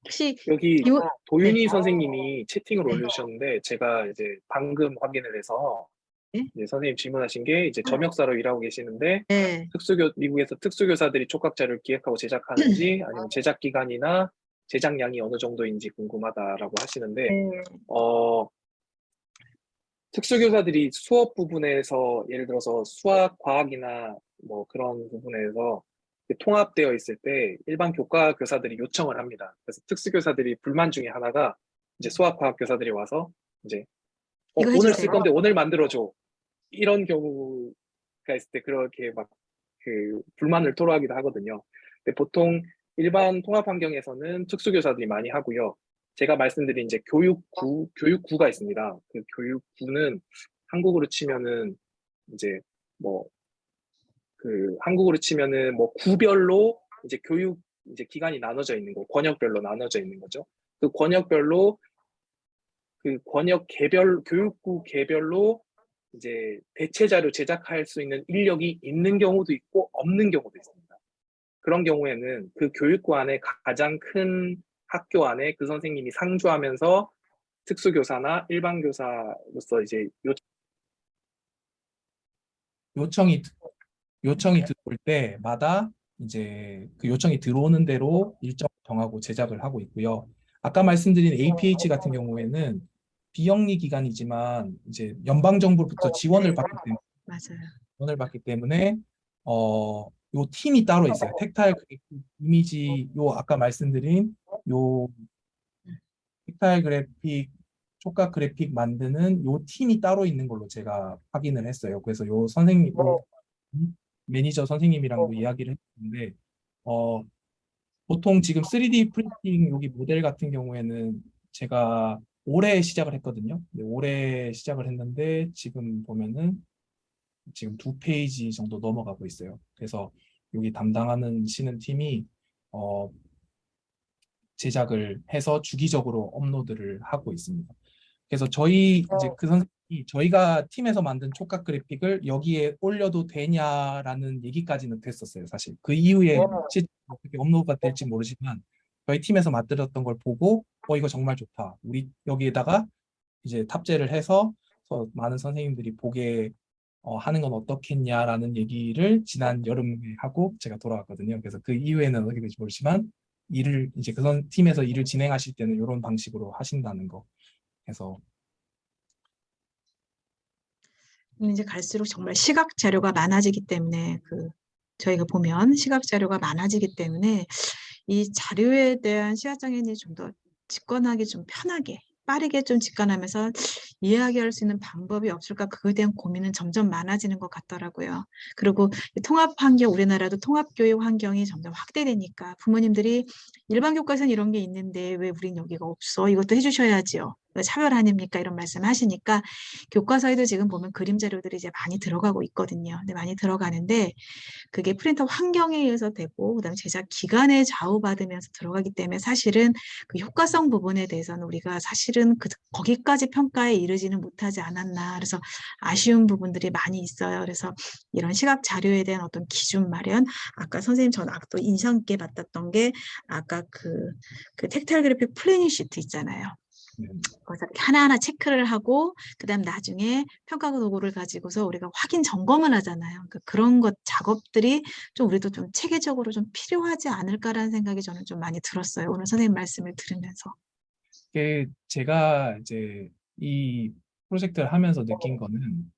혹시 여기 네. 도윤희 선생님이 채팅을 네. 올려주셨는데 제가 이제 방금 확인을 해서 네. 이제 선생님 질문하신 게 이제 점역사로 일하고 계시는데 네. 미국에서 특수교사들이 촉각자료를 기획하고 제작하는지 아니면 제작 기간이나 제작량이 어느 정도인지 궁금하다라고 하시는데 네. 어, 특수교사들이 수업 부분에서 예를 들어서 수학, 과학이나 뭐 그런 부분에서 통합되어 있을 때 일반 교과 교사들이 요청을 합니다. 그래서 특수교사들이 불만 중에 하나가 이제 수학, 과학 교사들이 와서 이제 이거 오늘 쓸 해주세요. 건데 오늘 만들어줘. 이런 경우가 있을 때 그렇게 막 그 불만을 토로하기도 하거든요. 근데 보통 일반 통합 환경에서는 특수교사들이 많이 하고요. 제가 말씀드린 이제 교육구가 있습니다. 그 교육구는 한국으로 치면은 이제 뭐 한국으로 치면은 뭐 구별로 이제 교육 이제 기간이 나눠져 있는 거, 권역별로 나눠져 있는 거죠. 그 권역별로 그 교육구 개별로 이제 대체 자료 제작할 수 있는 인력이 있는 경우도 있고 없는 경우도 있습니다. 그런 경우에는 그 교육구 안에 가장 큰 학교 안에 그 선생님이 상주하면서 특수교사나 일반 교사로서 이제 요청이 요청이 들어올 때마다 이제 그 요청이 들어오는 대로 일정 정하고 제작을 하고 있고요. 아까 말씀드린 APH 같은 경우에는 비영리 기관이지만 이제 연방 정부로부터 맞아요. 지원을 받기 때문에 요 팀이 따로 있어요. 텍타일 그래픽 이미지 요 아까 말씀드린 요 텍타일 그래픽 촉각 그래픽 만드는 요 팀이 따로 있는 걸로 제가 확인을 했어요. 그래서 요 선생님 요 매니저 선생님이랑도 이야기를 했는데 보통 지금 3D 프린팅 여기 모델 같은 경우에는 제가 올해 시작을 했거든요. 네, 올해 시작을 했는데 지금 보면은 지금 2페이지 정도 넘어가고 있어요. 그래서 여기 담당하는 시는 팀이 어, 제작을 해서 주기적으로 업로드를 하고 있습니다. 그래서 저희 이제 그 선생님이 저희가 팀에서 만든 촉각 그래픽을 여기에 올려도 되냐라는 얘기까지는 됐었어요. 사실 그 이후에 실제 어떻게 업로드가 될지 모르지만 저희 팀에서 만들었던 걸 보고 이거 정말 좋다. 우리 여기에다가 이제 탑재를 해서 많은 선생님들이 보게 하는 건 어떻겠냐라는 얘기를 지난 여름에 하고 제가 돌아왔거든요. 그래서 그 이후에는 어떻게 될지 모르지만 일을 이제 팀에서 일을 진행하실 때는 이런 방식으로 하신다는 거. 그래서 이제 갈수록 정말 시각 자료가 많아지기 때문에 저희가 보면 시각 자료가 많아지기 때문에 이 자료에 대한 시각장애인이 좀 더 직관하기 좀 편하게 빠르게 좀 직관하면서 이야기할 수 있는 방법이 없을까, 그거에 대한 고민은 점점 많아지는 것 같더라고요. 그리고 통합 환경, 우리나라도 통합 교육 환경이 점점 확대되니까 부모님들이 일반 교과서는 이런 게 있는데 왜 우린 여기가 없어? 이것도 해주셔야지요. 차별 아닙니까? 이런 말씀 하시니까 교과서에도 지금 보면 그림 자료들이 이제 많이 들어가고 있거든요. 근데 많이 들어가는데 그게 프린터 환경에 의해서 되고 그다음에 제작 기간에 좌우받으면서 들어가기 때문에 사실은 그 효과성 부분에 대해서는 우리가 사실은 거기까지 평가에 이르지는 못하지 않았나. 그래서 아쉬운 부분들이 많이 있어요. 그래서 이런 시각 자료에 대한 어떤 기준 마련, 아까 선생님 전 또 인상 깊게 봤던 게 아까 그 텍타일 그래픽 플래닝 시트 있잖아요. 네. 그래서 이렇게 하나하나 체크를 하고 그다음 나중에 평가 도구를 가지고서 우리가 확인 점검을 하잖아요. 그러니까 그런 것 작업들이 좀 우리도 좀 체계적으로 좀 필요하지 않을까라는 생각이 저는 좀 많이 들었어요. 오늘 선생님 말씀을 들으면서. 이게 제가 이제 이 프로젝트를 하면서 느낀 거는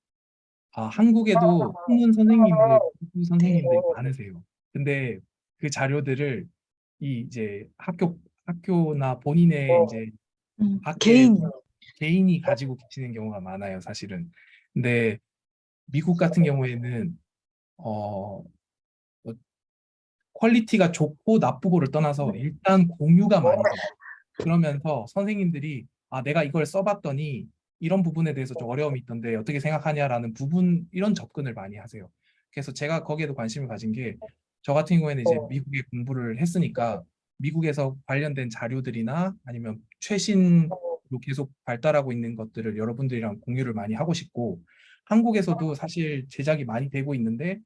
한국에도 한문 선생님들, 미국 네. 선생님들이 많으세요. 근데 그 자료들을 이제 학교나 본인의 이제 밖에 개인이. 개인이 가지고 계시는 경우가 많아요, 사실은. 근데 미국 같은 경우에는 어, 뭐 퀄리티가 좋고 나쁘고를 떠나서 일단 공유가 많이 돼요. 그러면서 선생님들이 내가 이걸 써봤더니 이런 부분에 대해서 좀 어려움이 있던데 어떻게 생각하냐라는 부분 이런 접근을 많이 하세요. 그래서 제가 거기에도 관심을 가진 게 저 같은 경우에는 이제 미국에 공부를 했으니까 미국에서 관련된 자료들이나 아니면 최신으로 계속 발달하고 있는 것들을 여러분들이랑 공유를 많이 하고 싶고 한국에서도 사실 제작이 많이 되고 있는데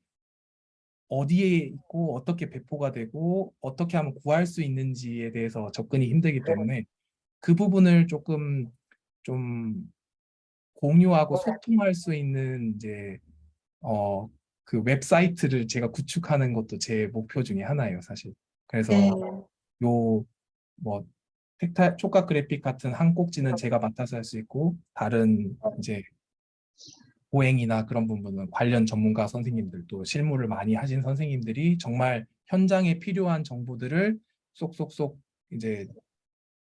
어디에 있고 어떻게 배포가 되고 어떻게 하면 구할 수 있는지에 대해서 접근이 힘들기 때문에 그 부분을 조금 좀 공유하고 소통할 수 있는 이제 어, 그 웹사이트를 제가 구축하는 것도 제 목표 중에 하나예요, 사실. 네. 그래서 요 뭐 촉각 그래픽 같은 한 꼭지는 제가 맡아서 할 수 있고 다른 이제 보행이나 그런 부분은 관련 전문가 선생님들 또 실무를 많이 하신 선생님들이 정말 현장에 필요한 정보들을 쏙쏙쏙 이제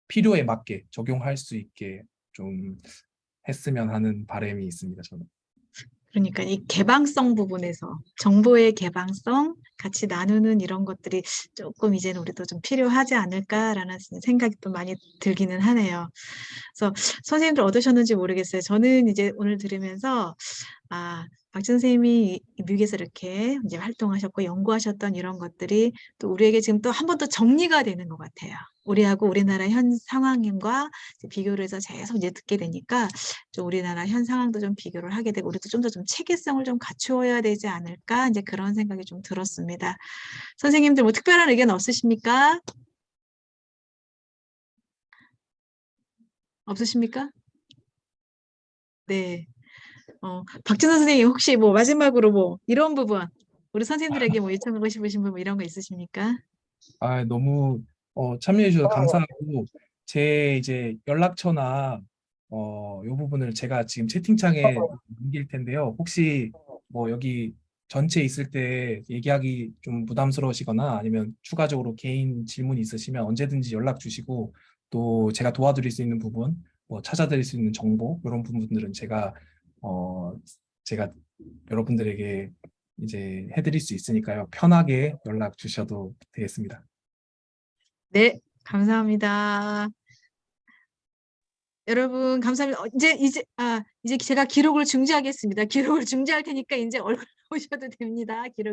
필요에 맞게 적용할 수 있게 좀 했으면 하는 바람이 있습니다, 저는. 그러니까 이 개방성 부분에서 정보의 개방성 같이 나누는 이런 것들이 조금 이제는 우리도 좀 필요하지 않을까라는 생각이 또 많이 들기는 하네요. 그래서 선생님들 어떠셨는지 모르겠어요. 저는 이제 오늘 들으면서 박준 선생님이 미국에서 이렇게 이제 활동하셨고 연구하셨던 이런 것들이 또 우리에게 지금 또 한 번 더 정리가 되는 것 같아요. 우리하고 우리나라 현 상황과 비교를 해서 계속 이제 듣게 되니까 좀 우리나라 현 상황도 좀 비교를 하게 되고 우리도 좀 더 좀 체계성을 좀 갖추어야 되지 않을까 이제 그런 생각이 좀 들었습니다. 선생님들 뭐 특별한 의견 없으십니까? 없으십니까? 네. 박준호 선생님 혹시 뭐 마지막으로 뭐 이런 부분 우리 선생님들에게 뭐 요청하고 싶으신 부분 이런 거 있으십니까? 너무 참여해 주셔서 감사하고 제 이제 연락처나 요 부분을 제가 지금 채팅창에 남길 텐데요. 혹시 뭐 여기 전체 있을 때 얘기하기 좀 부담스러우시거나 아니면 추가적으로 개인 질문 있으시면 언제든지 연락 주시고 또 제가 도와드릴 수 있는 부분, 뭐 찾아드릴 수 있는 정보 이런 부분들은 어, 제가 여러분들에게 이제 해드릴 수 있으니까요. 편하게 연락 주셔도 되겠습니다. 네, 감사합니다. 여러분 감사합니다. 이제 제가 기록을 중지하겠습니다. 기록을 중지할 테니까 이제 얼굴 보셔도 됩니다. 기록은